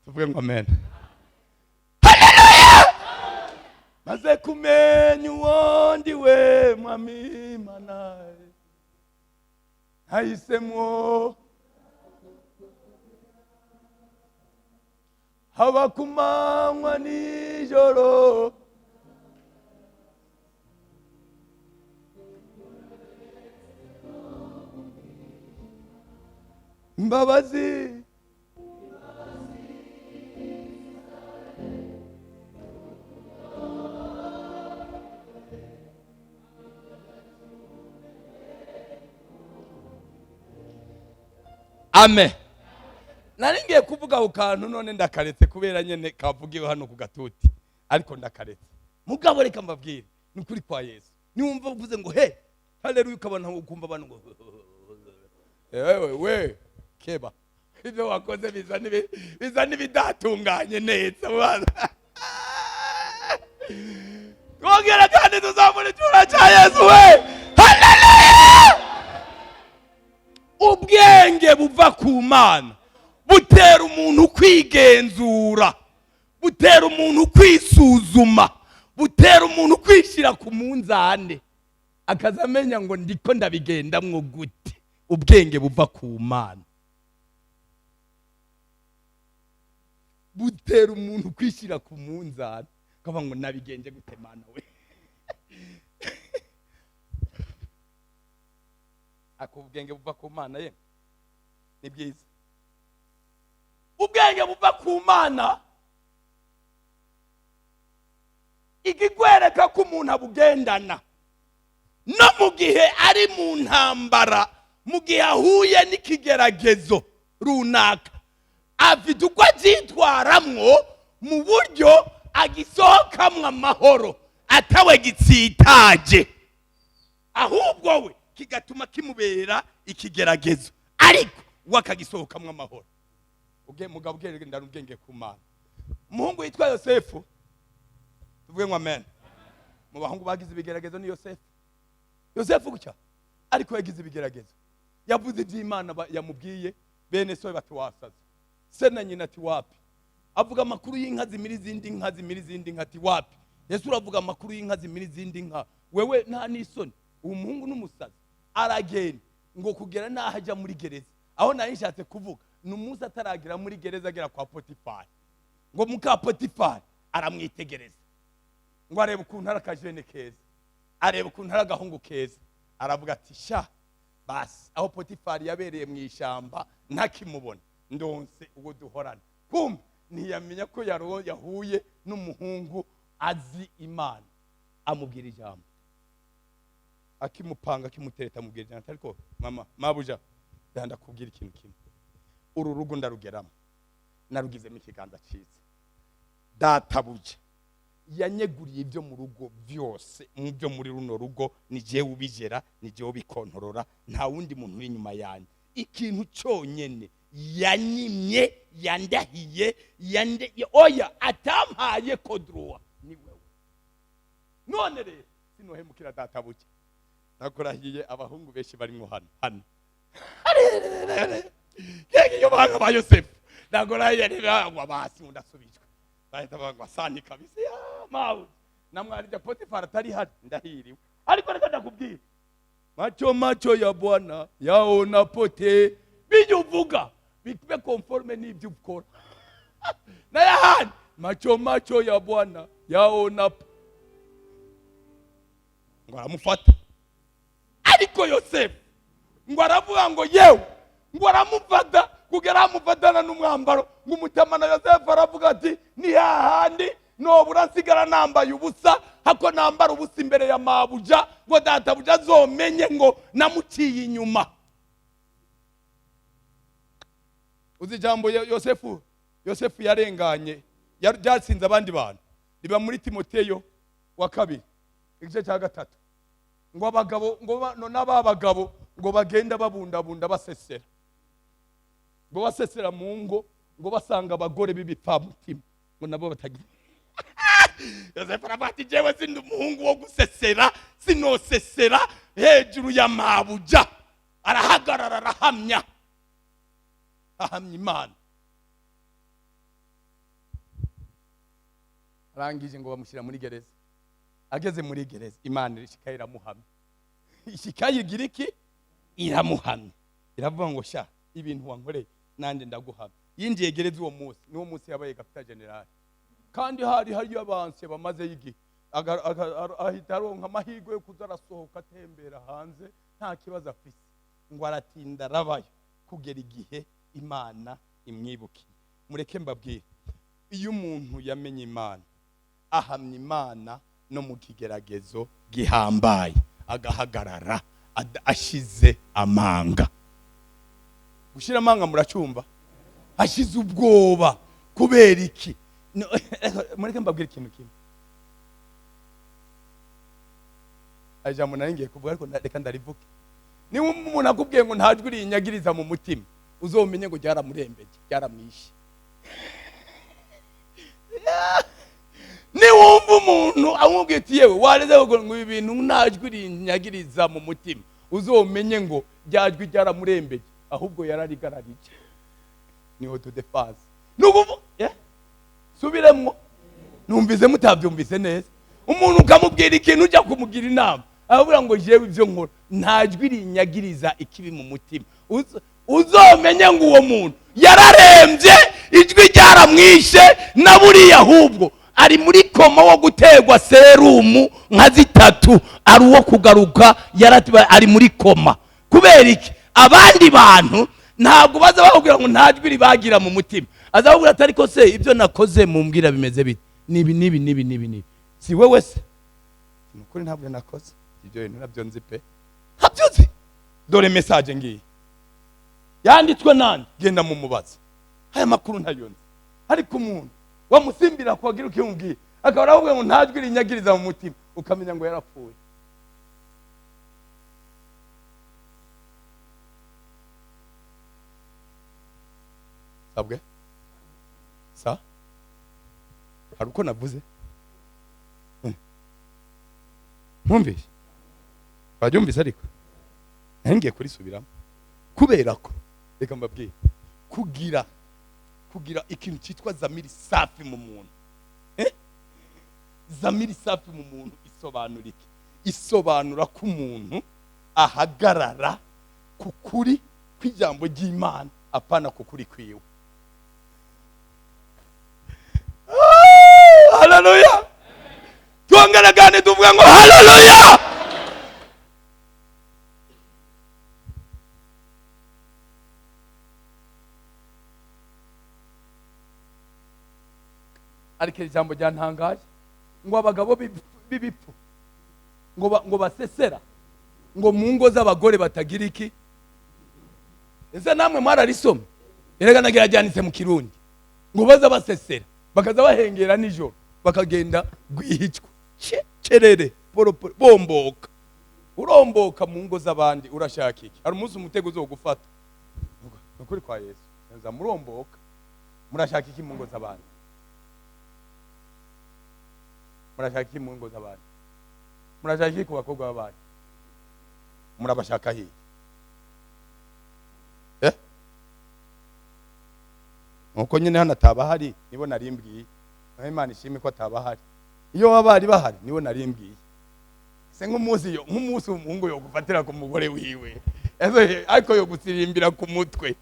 Tuvuge ngo amen. Haleluya! Maze kumenya uwondi we mwami Mana, hayisemwo haba kumanywa nijoro, imbabazi amen. Naringiye kuvuga ukantu none ndakaretse kubera nyene kavugiwe hano ku gatuti, ariko ndakaretse. Mugabo reka mbabwire ni kuri kwa Yesu. Niwumva uvuze ngo he haleluya ukabona ukumva abantu ngo we keba ibyo wakoze biza nibidatunganye neza bwana. Kongera kandi tuzamura icyura cya Yesu we. Haleluya! Ubwenge buva ku Mana butera umuntu kwigenzura, butera umuntu kwisuzuma, butera umuntu kwishira ku munzane akazamenya ngo ndiko ndabigendamwo gute. Ubwenge buva ku Mana butera umuntu kwishira ku munzane akavuga ngo nabigenje gute Mana we. Ako ubwenge buva ku Mana ye ni byiza. Ubwenge buva ku Mana ikigwereka ko umuntu abugendana no mu gihe ari mu ntambara, mu gihe ahuye n'ikigeragezo runaka, afite uko abyitwaramwo mu buryo agisohokamwo amahoro atawe gitsitaje, ahubwo we kigatuma kimubera ikigeragezo ariko wakagisohokamwo amahoro. Mugabo ubwenge ubwenge ku Mana. Umuhungu yitwa Yosefu, tuvuge ngo amen. Mu bahungu bagize ibigeragezo ni Yosefu. Yosefu gucya ariko yagize ibigeragezo, yavuze iby'Imana yamubwiye, bene so bati wasaze, se na nyina ati wapi. Avuga amakuru y'inka zimira izindi nka, zimira izindi nka ati wapi. Yesu uravuga amakuru y'inka zimira izindi nka, wewe nta n'isoni. Uwo muhungu n'umusazi aragenda ngo kugera naho ajya muri gereza. Aho nayishatse kuvuga ni umunsi ataragira muri gereza agera kwa Potifari, ngo muka Potifari aramwitegereza ngo arebe ukuntu ari akajene keza, arebe ukuntu ari agahungu keza, aravuga ati sha basi aho Potifari yabereye mu ishamba ntakimubona ndonse uwo duhorana. Kumbe ntiyamenya ko yahuye n'umuhungu azi Imana, amubwira ijambo, akimupanga akimutereta amubwira ijambo, ariko mama mabuja ndakubwira ikintu kimwe, uru rugo ndarugeramo narugizemo ikiganza cyiza. Databuja yanyeguriye ibyo mu rugo byose, mu byo muri runo rugo ni jewe ubigera, ni jewe ubikontorora, nta wundi muntu uri inyuma yanjye. Ikintu cyonyene yanyimye, yandahiye, oya atampaye kodroa ni wewe. None rero sinohemukira databuja, nakurahiye abahungu benshi barimo hano yo banga ba Yosefu, nakurahiye rero basi ndasubijwe bahita bagwa sani kabisa ya mawe namwarija Potifari atari hari ndahiriwe. Ariko reka ndakubwira, macho ya Bwana yaona pote, bijya uvuga bibe conforme n'ibyo ukora. Na yahandi macho ya Bwana yaona ngo aramufata. Ariko Yosefu ngo aravuga ngo yewe ngo aramufata kugera amufatana n'umwambaro ngo umutamana Yosefu aravuga ati ni hahandi nobura nsigara nambaye ubusa hako nambara ubusa imbere ya mabuja ngo databuja azomenye ngo namuciye inyuma. Uzi jambo Yosefu yarenganye yaryasinze abandi bantu riba muri Timoteyo wa 2 igice cya 3 ngo abagabo ngo n'abagabo ngo bagenda babundabunda basesera ngo basesera mu ngo ngo basanga abagore b'ibipfa mutima ngo nabo batagira. Yosefu arabati jewe sindi umuhungu wo gusesera sinosesera hejuru ya mabuja. Arahagarara arahamya Imana. Arangije ngo bamushyira muri gereza. Ageze muri gereza Imana ishikaye iramuhamya. Ishikaye igira iki? Iramuhamya. Iravuga ngo sha ibintu wankoreye nande ndaguhamya. Yinjiye gereza uwo munsi niwo munsi yabaye kapita general. Kandi hari abanse bamaze yigi ahita aronka amahirwe yo kuzarasohoka atembera hanze nta kibazo afise. Ngo aratinda arabayo kugera igihe Imana imwibukiye. Mureke mbabwire, iyo umuntu yamenye Imana ahamya Imana no mu kigeragezo gihambaye agahagarara ashize amanga. Gushira amanga muracumva? Ashize ubwoba kubera iki? Mureke mbabwire ikintu kimwe. Ajambo naringiye kuvuga ariko reka ndarivuke. Ni umuntu akubwiye ngo ntajwi rinyagiriza mu mutima uzomenye ngo ryaramurembeje ryaramwishe. Ni wumva umuntu amubwiye ati yewe wareze ngo ibintu ntajwi rinyagiriza mu mutima uzomenye ngo ryajwi ryaramurembeje ahubwo yararigararije. Niho to defense nukuvu subiremwo numvize mutabyumvise neza. Umuntu ukamubwira ikintu ujya kumugira inama avuga ngo jewe ibyo nkora ntajwi rinyagiriza ikibi mu mutima uzomenye ngo uwo muntu yararembye ijwi ryaramwishe na buriya ahubwo ari muri koma wo gutegwa serumu nka 3 ari uwo kugaruka ari muri koma. Kubera iki? Abandi bantu ntabwo baza bakubwira ngo ntajwi ribagira mu mutima, azabubwira atari ko se ibyo nakoze mumbwira bimeze bite nibi si wewe se nukuri ntabwo nakoze ibyo bintu nabyo nzi pe habyuzi. Dore message ngiye yanditswe nande genda mu mubaza haya makuru ntayo nzi. Ariko umuntu wamusimbira kwagira ukimubwiye akaba aravuga ngo ntajwi rinyagiriza mu mutima ukamenya ngo yarapfuye. Sabwe sa hari uko navuze mwumvise babyumvise ariko ngiye kurisubiramo kubera ko reka mbabwiye kugira ikintu cyitwa zamiri safi mu muntu. Zamiri safi mu muntu isobanura iki? Isobanura ko umuntu ahagarara ku kuri kw'ijambo ry'Imana apana ku kuri kwiwe. Haleluya! Tuongelegane tuvuge ngo haleluya! Ariko ijambo ryantangaje ngo abagabo b'ibipfu ngo basesera ngo mu ngo z'abagore batagira iki. Ese namwe mwararisoma? Erega nagerajyanitse mu Kirundi ngo baza basesera bakaza bahengera nijoro bakagenda gwihicwa cerere bomboka uromboka mu ngo z'abandi. Urashaka iki? Hari umunsi umutego uzogufata nukuri kwa Yesu nza muromboka. Murashaka iki mu ngo z'abandi? Murashaka iki mu ngo z'abandi? Murashaka iki ku bakobwa b'abandi? Murabashaka he? Nuko nyine hano atabahari nibo narimbwiye. Imana ishimwe ko atabahari. iyo abari bahari niwe narimbwiye se nk'umunsi umuhungu yo gufatira ku mugore wiwe ariko yo gusirimbira ku mutwe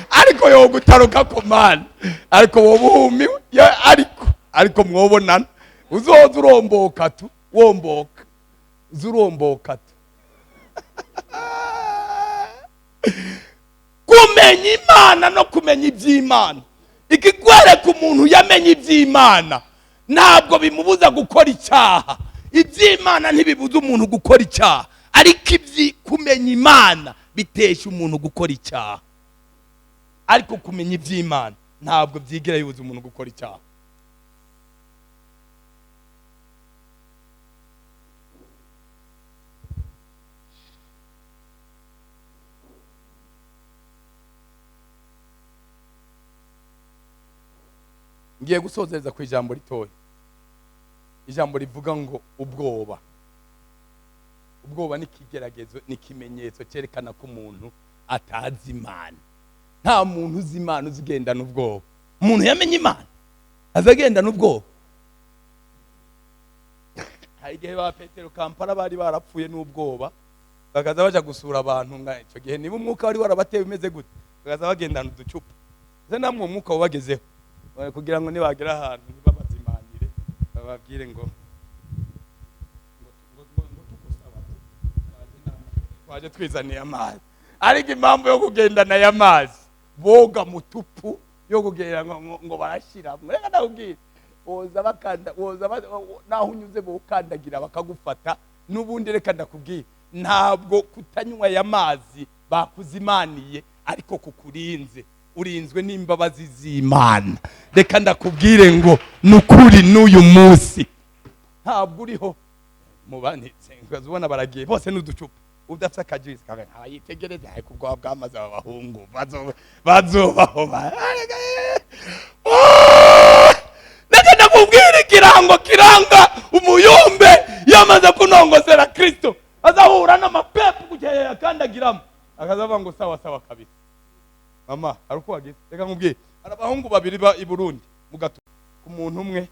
ariko yo gutaruka ku mana ariko wobuhumiwe ariko mwobonana uzoza uromboka tu womboka uzuromboka tu kumenya Imana no kumenya iby'Imana. Ikigwereka umuntu yamenye iby'Imana ntabwo bimubuza gukora icyaha. Iby'Imana ntibibuza umuntu gukora icyaha, ariko kumenya Imana bitesha umuntu gukora icyaha. Ariko kumenya iby'Imana ntabwo byigera bibuza umuntu gukora icyaha. Ngiye gusozereza ku ijambo ritoya. Ijambo rivuga ngo ubwoba. Ubwoba ni ikigeragezo, ni ikimenyetso cyerekana ko umuntu atazi Imana. Nta muntu uzi Imana uzigendana ubwoba. Umuntu yamenye Imana azagendana ubwoba. Hari igihe ba Petero Kampala bari barapfuye n'ubwoba, bakaza baja gusura abantu icyo gihe niba umwuka wari warabatewe umeze gute, bakaza bagendana uducupa. Ze namwe umwuka wabagezeho kugira ngo nibagera ahantu babazimanire bababwire ngo twaje twizaniye amazi. Ariko impamvu yo kugendana y'amazi boga mutupu yo kugera ngo barashira mureka ndakubwira woza bakanda naho unyuze bokandagira bakagufata n'ubundi. Reka ndakubwira ntabwo kutanywa y'amazi bakuzimaniye, ariko kukurinze urinzwe n'imbabazi z'Imana. Reka ndakubwire ngo nukuri n'uyu munsi ntabwo uriho mubanitse ngazubona baragiye bose n'uducupa udafite akajisi kaga yitegereze ariko ubwo bwamaze abahungu bazobaho. Reka ndakubwire ikirango kiranga umuyumbe yamaze kunongozera Kristo azahura n'amapepo kugiye yakandagiramo akazavuga ngo sawa sawa kabisa. Mama aruko wagize reka nkubwiye arabahungu babiri ba i Burundi mugatu ku muntu umwe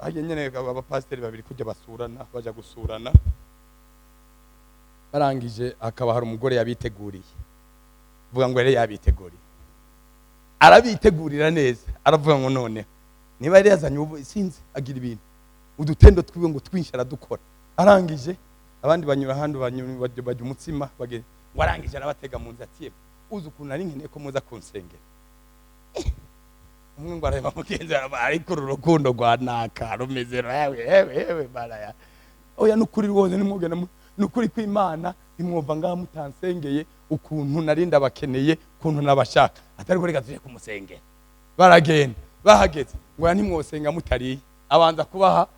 aje nyene abapasiteri babiri kujya basurana baja gusurana. Barangije akaba hari umugore yabiteguriye vuga ngo yari yabiteguriye arabitegurira neza aravuga ngo none niba yari yazanye sinzi agira ibintu udutendo twiwe ngo twinshara dukora. Arangije abandi banyura handi bajya umutsima bage warangije arabatega mu nzi atiye uzi ukuntu ari nkeneye ko muza kunsengera. Umwe ngo areba mugenzi ariko urukundo rwa naka rumeze yewe baraya oya nukuri rwose nimugena nukuri kw'Imana imwumva ngaha mutansengeye ukuntu narinda bakeneye ukuntu nabashaka atari ko reka tuje kumusengera. Baragenda bahageze ngo ntimwosenga mutariye abanza kubaha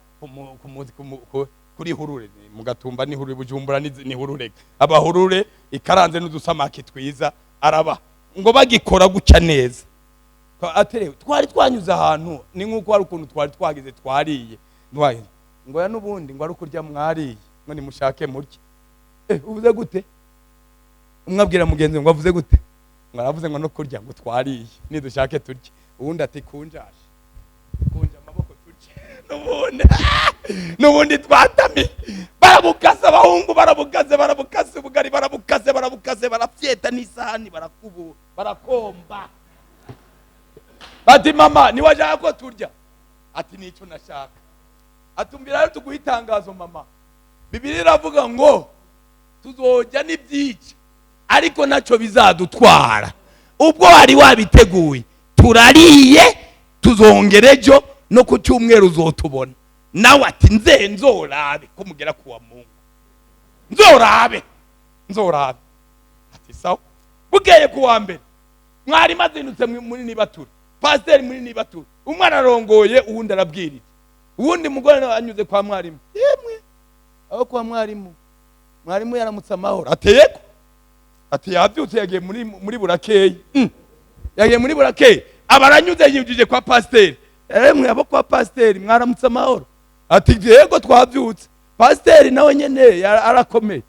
kuri hurure mu Gatumba ni hurure Bujumbura ni hurure abahurure ikaranze n'udusamaki twiza araba ngo bagikora guca neza. Aterewe twari twanyuze ahantu ni nkuko hari ukuntu twari twagize twariye ngo ya nubundi ngo ari ukurya mwariye ngo nimushake murye. Uvuze gute? Umwabwira mugenzi ngo avuze gute? Ngo aravuze ngo no kurya ngo twariye nidushake turye. Ubundi ati kunjashe kunja amaboko turye nubundi twatami barabukase abahungu barabukase ubugari barabukase barafyeta n'isahani barakomba. Bati mama ni wajaka ko turya? Ati nicyo nashaka. Atumbira rero tuguhitangazo mama. Bibiliya iravuga ngo tuzojya n'ibyica ariko naco bizadutwara. Ubwo wari wabiteguye turariye tuzongerejo no ku cyumweru uzotubona. Nawe ati nzorabe ko mugera kuwa Mungu. Nzorabe. Ati sawa. Bugeye kuwa mbere mwari mazinutse muri nibatura. Pasiteri muri nibatura. Umwana arongoye uwundi arabwirije. Uwundi mugore anyuze kwa mwarimu. Yemwe aho kwa mwarimu yaramutse amahoro. Ateyeko. Ati yabyutse yagiye muri burakeye. Yagiye muri burakeye. Abaranyuze yinjije kwa pasiteri. Yemwe abo kwa pasiteri mwaramutse amahoro. Ati yego twabyutse. Pasiteri nawe nyene arakomeye.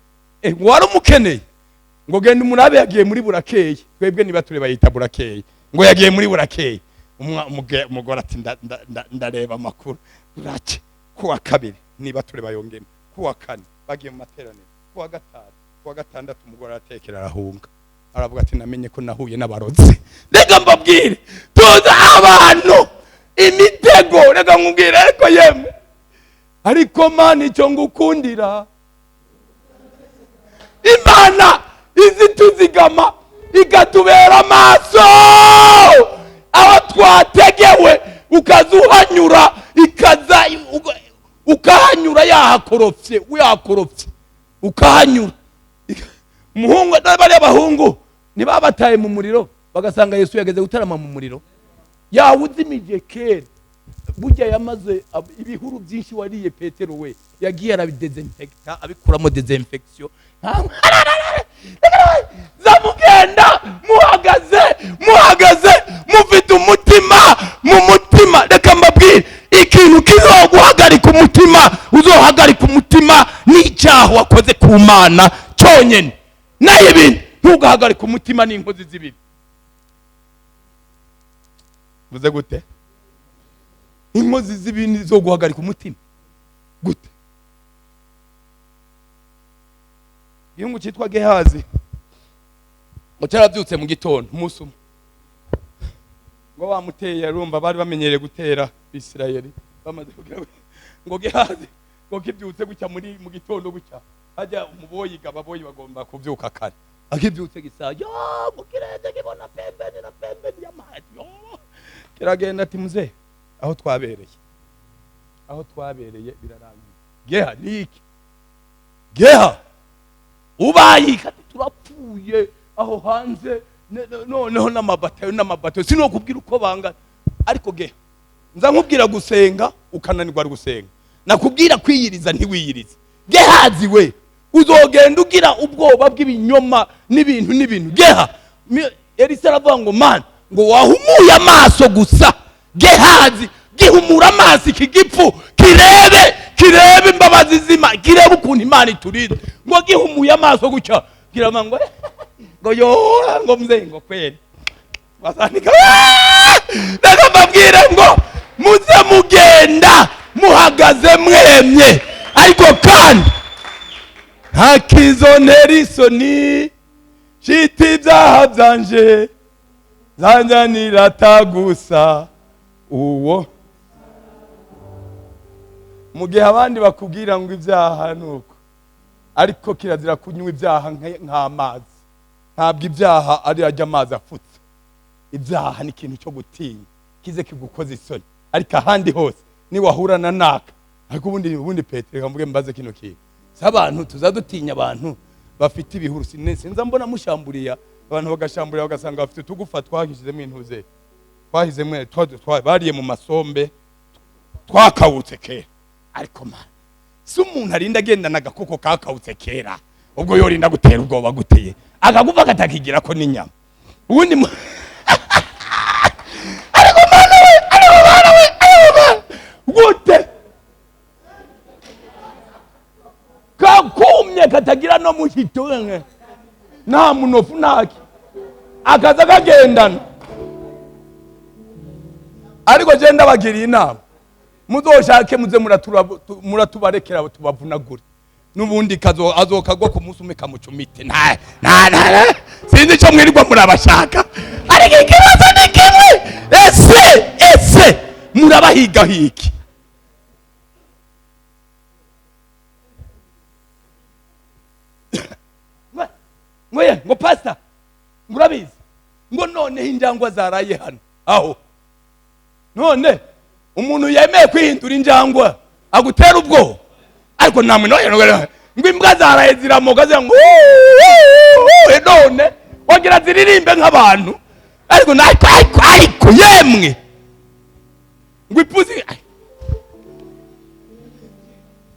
Ngo warumukeneye. Ngo genda umurabe yagiye muri burakeye. Twebwe niba ture bayita burakeye. Ngo yagiye muri burakeye. umugore ati ndareba amakuru urake kuwa kabiri niba tureba yongene kuwa kane bagiye mu materaniro kuwa gatanu kuwa gatandatu umugore aratekera arahunga aravuga ati namenye ko nahuye n'abarozi rega mbabwire tuza abantu imitego rega nkubwire ariko yemwe ariko Mana icyo ngukundira Imana izi tuzigama ikatubera amaso aho twategewe ukazuhanyura ukahanyura yahakorofye ukahanyura umuhungu n'abari abahungu niba bataye mu muriro bagasanga Yesu yageze gutarama mu muriro yawuzimije kera burya yamaze ibihuru byinshi wariye Petero we yagiye arabidezinfecta abikuramo desinfection zamugenda muhagaze mufite umutima mu mutima reka mbabwire ikintu kizoguhagarika umutima uzohagarika umutima n'icyaha wakoze ku Mana cyonyine naye ibintu ntugahagarika umutima n'inkozi z'ibibi muze gute inkozi z'ibindi zo guhagarika umutima gute Yungu cyitwa Gehazi ngo cyarabyutse mu gitondo umunsi umwe ngo bamuteye yarumva bari bamenyereye gutera Isirayeli bamaze kugira ngo Gehazi ngo kibyutse gucya mu gitondo gucya hajya umuboyi gababoyi bagomba kubyuka kare akibyutse gisayo mu kirende kibona pembeni y'amazi kiragenda ati muze aho twabereye birarangiye Geha niki Geha ubayika turapfuye aho hanze noneho n'amabatayo sinokubwira uko bangana ariko Geha nza nkubwira gusenga ukananirwa gusenga nakubwira kwiyiriza ntiwiyirize Gehazi we uzogenda ugira ubwoba bw'ibinyoma n'ibintu Geha Elisa aravuga ngo Mana ngo wahumuye amaso gusa Gehazi gihumura amaso ikigipfu kirebe imbabazi zima kirebe ukuntu Imana iturinde ngo gihumuye amaso gucya kirama ngo ngo mze ngo kweli basandika ndababwira ngo muze mugenda muhagaze mwemye ariko kandi ntakizonera isoni shiti ibyaha byanje zanjanira tagusa uwo mu gihe abandi bakubwira ngo ibyaha nuko ariko kirazira kunywa ibyaha nk'amazi ntabwo ibyaha ari ajya amazi afutse ibyaha ni ikintu cyo gutinya kize kigukoza isoni ariko ahandi hose ni wahurana naka ariko ubundi Petero mvuge mbaze kino kintu abantu tuzadutinya abantu bafite ibihuru sinza mbona mushamburiya abantu bagashamburiya bagasanga bafite tugufa twahishizemo intuze twahizemwe bariye mu masombe twakawutse kera ariko Mana si umuntu arinda agendana agakoko kakawutse kera ubwo yorinda gutera ubwoba guteye akagufa katakigira ko n'inyama ubundi ariko Mana we gute kakumye katagira no muhito nta munofu naki akaza kagendana ariko je ndabagiriye inama muzoshake muze muratubarekera tubavunagure nubundi azokagwa ku munsi umwe kamucumite nta sinzi icyo mwirirwa murabashaka ariko ikibazo ni kimwe ese murabahiga hiki ngo pastor murabizi ngo noneho injangwa zaraye hano aho none umuntu yemeye kwihindura injangwa agutera ubwoba ariko namwe ngo imbwa zaraye ziramoga ngo none wagira ziririmbe nk'abantu ariko yemwe ngo ipuzi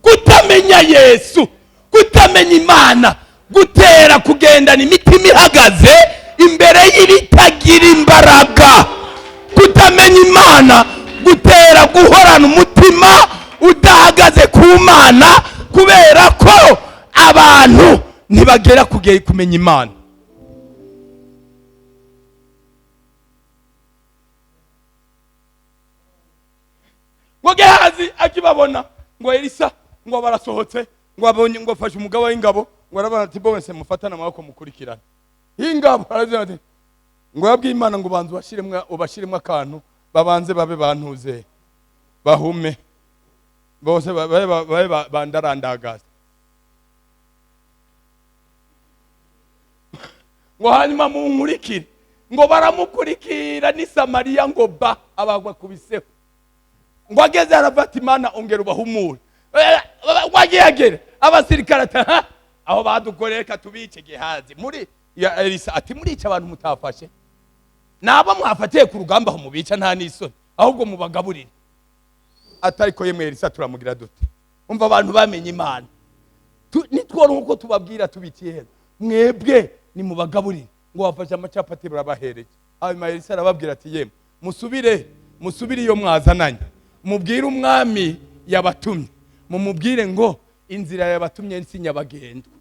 kutamenya Yesu kutamenya Imana gutera kugendana imitima ihagaze imbere y'ibitagira imbaraga kutamenya Imana gutera guhorana umutima udahagaze ku Mana kubera ko abantu ntibagera kumenya Imana ngo Gehazi akibabona ngo Elisa ngo barasohotse ngo abonye ngo afashe umugabo w'ingabo ngo arabana ati bose mufatana amaboko mukurikirana ingabo aravuga ati ngo yabwiye Imana ngo banze ubashiremwe akantu babanze babe bantuze bahume bose babe bandarandagaza ngo hanyuma mu nkurikire ngo baramukurikira ni Samariya ngo ba abagwa kubiseho ngo ageze arafata Imana ongera ubahumura wagiyagere abasirikare ata aho badukoreka tubice Gehazi muri ya Elisa ati murica abantu mutafashe nabo mwafatiye ku rugamba aho mubica nta nisoni ahubwo mubagaburire atariko yemwe Elisa turamugira dute umva abantu bamenye Imana nitworo nkuko tubabwira tubitiye mwebwe ni mubagaburire ngo wafashe amacapati barabahereje hanyuma Elisa arababwira ati yemwe musubire iyo mwazananye mubwire umwami yabatumye mumubwire ngo inzira yabatumye nsi nyabagendwa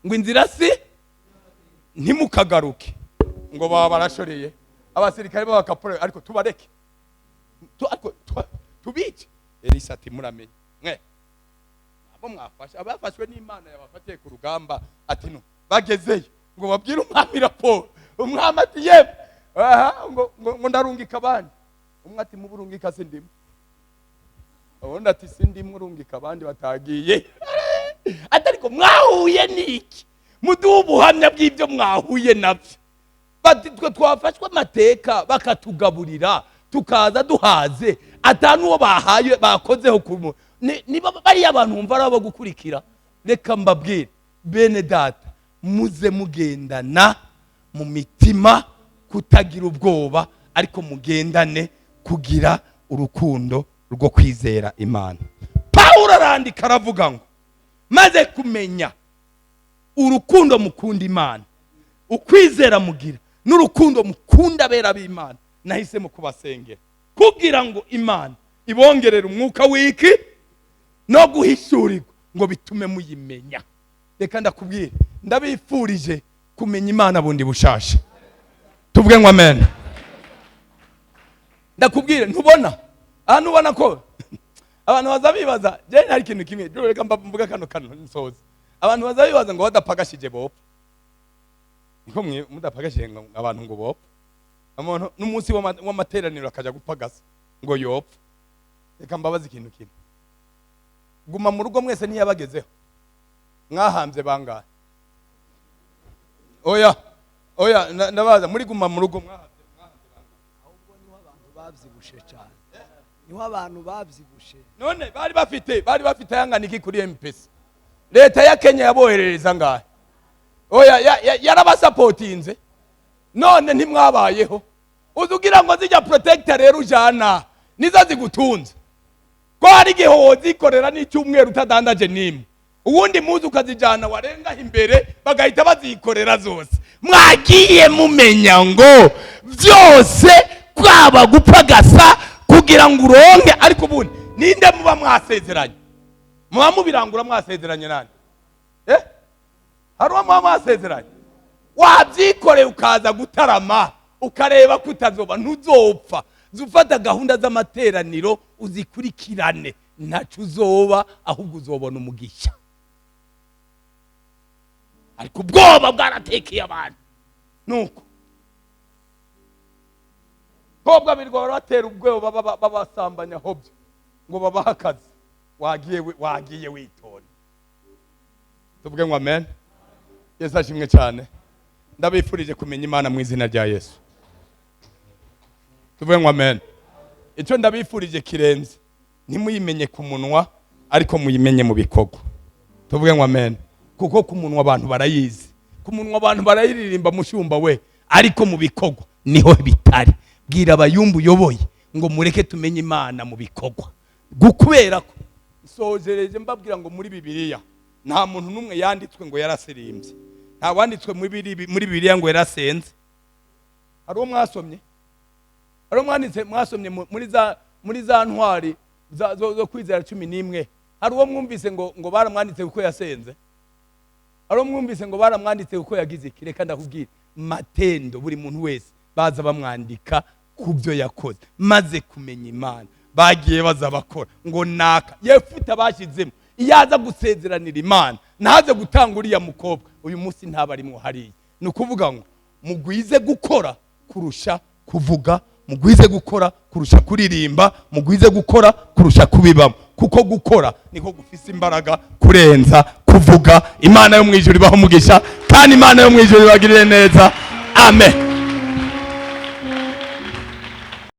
ngo inzira si ntimukagaruke ngo baba barashoreye abasirikare b'abakapore ariko tubareke tubice Elisa ati muramenye mwe abo mwafashe abafashwe n'Imana yabafatiye ku rugamba ati no bagezeyo ngo babwire umwami raporo umwami ati yemwe ngo ndarungika abandi umwe ati muburungika se ndimo ubundi ati sindimwe urungika abandi batagiye atariko mwahuye niki muduha ubuhamya bw'ibyo mwahuye nabyo bati twe twafashwe amateka bakatugaburira tukaza duhaze atanu uwo bahaye bakozeho kumu niba bari abantu umva arabo gukurikira reka mbabwire bene data muze mugendana mu mitima kutagira ubwoba ariko mugendane kugira urukundo rwo kwizera Imana. Paulo arandika aravuga ngo maze kumenya urukundo mukunda Imana ukwizera mugira n'urukundo mukunda bera b'Imana nahisemo kubasengera kugira ngo Imana ibongerera umwuka wiki no guhishurirwa ngo bitume muyimenya. Reka ndakubwira ndabifurije kumenya Imana bundi bushasha tuvuge ngo amen. Ndakubwire ntubona hano ubona ko abantu bazabibaza je ntari kintu kimwe reka mvuga kano nsoza abantu bazabibaza ngo badapagashije bopfa niko mwe mudapagashije abantu ngo bopfa umuntu n'umunsi w'amateraniro akaja gupagasa ngo yopfa. Reka mbabaza ikintu kimwe guma mu rugo mwese niyabagezeho mwahambye bangahe oya ndabaza muri guma mu rugo mwahambye ahubwo niho abantu bavyibushe cyane niho abantu bavyibushe none bari bafite yangana iki kuri MPS leta ya Kenya yaboherereza ngahe oya yarabasapotinze none ntimwabayeho uzugira ngo zijya protector rero ujana nizo zigutunze ko hari giho zikorera n'icyumweru utadandaje nimwe uwundi muzi ukazijana warenga imbere bagahita bazikorera zose mwagiye mumenya ngo byose kwaba gupagasa kugira ngo uronke ariko ubundi ninde muba mwasezeranye muba mubirangura mwasezeranye nani hari uwo mwasezeranye wabyikoreye ukaza gutarama ukareba kutazoba ntuzopfa zufata gahunda z'amateraniro uzikurikirane ntacu uzoba ahubwo uzobona umugisha ariko ubwoba bwaratekeye abantu nuko kobwa birwa batera ubwoba babasambanya hobyo ngo babahakaze wagiye witonda tuvuge ngo amen. Yesu ashimwe cyane ndabifurije kumenya Imana mu izina rya Yesu tuvuge ngo amen. Icyo ndabifurije kirenze ntimuyimenye ku munwa ariko muyimenye mu bikorwa tuvuge ngo amen. Kuko ku munwa abantu barayizi ku munwa abantu barayiririmba mushumba we ariko mu bikorwa niho bitari. Bwira abayumbu uyoboye ngo mureke tumenye Imana mu bikorwa gukubera ko sojereje mbabwira ngo muri Bibiliya nta muntu numwe yanditswe ngo yarasirimbye nta wanditswe muri Bibiliya ngo yarasenze. Hari uwo mwasomye hari umwanditse mwasomye muri za ntwari zo kwizera 11 hari uwo mwumvise ngo baramwanditse uko yasenze hari uwo mwumvise ngo baramwanditse uko yagize kireka ndakubwira matendo buri muntu wese baza bamwandika kubyo yakoze maze kumenya Imana bagiye baza bakora ngo naka Yefuta bashyizemo iyo aza gusezeranira Imana ntaze gutanga uriya mukobwa uyu munsi ntabarimo hariya. Ni ukuvuga ngo mugwize gukora kurusha kuvuga, mugwize gukora kurusha kuririmba, mugwize gukora kurusha kubibamo, kuko gukora niko gufise imbaraga kurenza kuvuga. Imana yo mwijuru ibaho umugisha kandi Imana yo mwijuru ibagirire neza. Amen.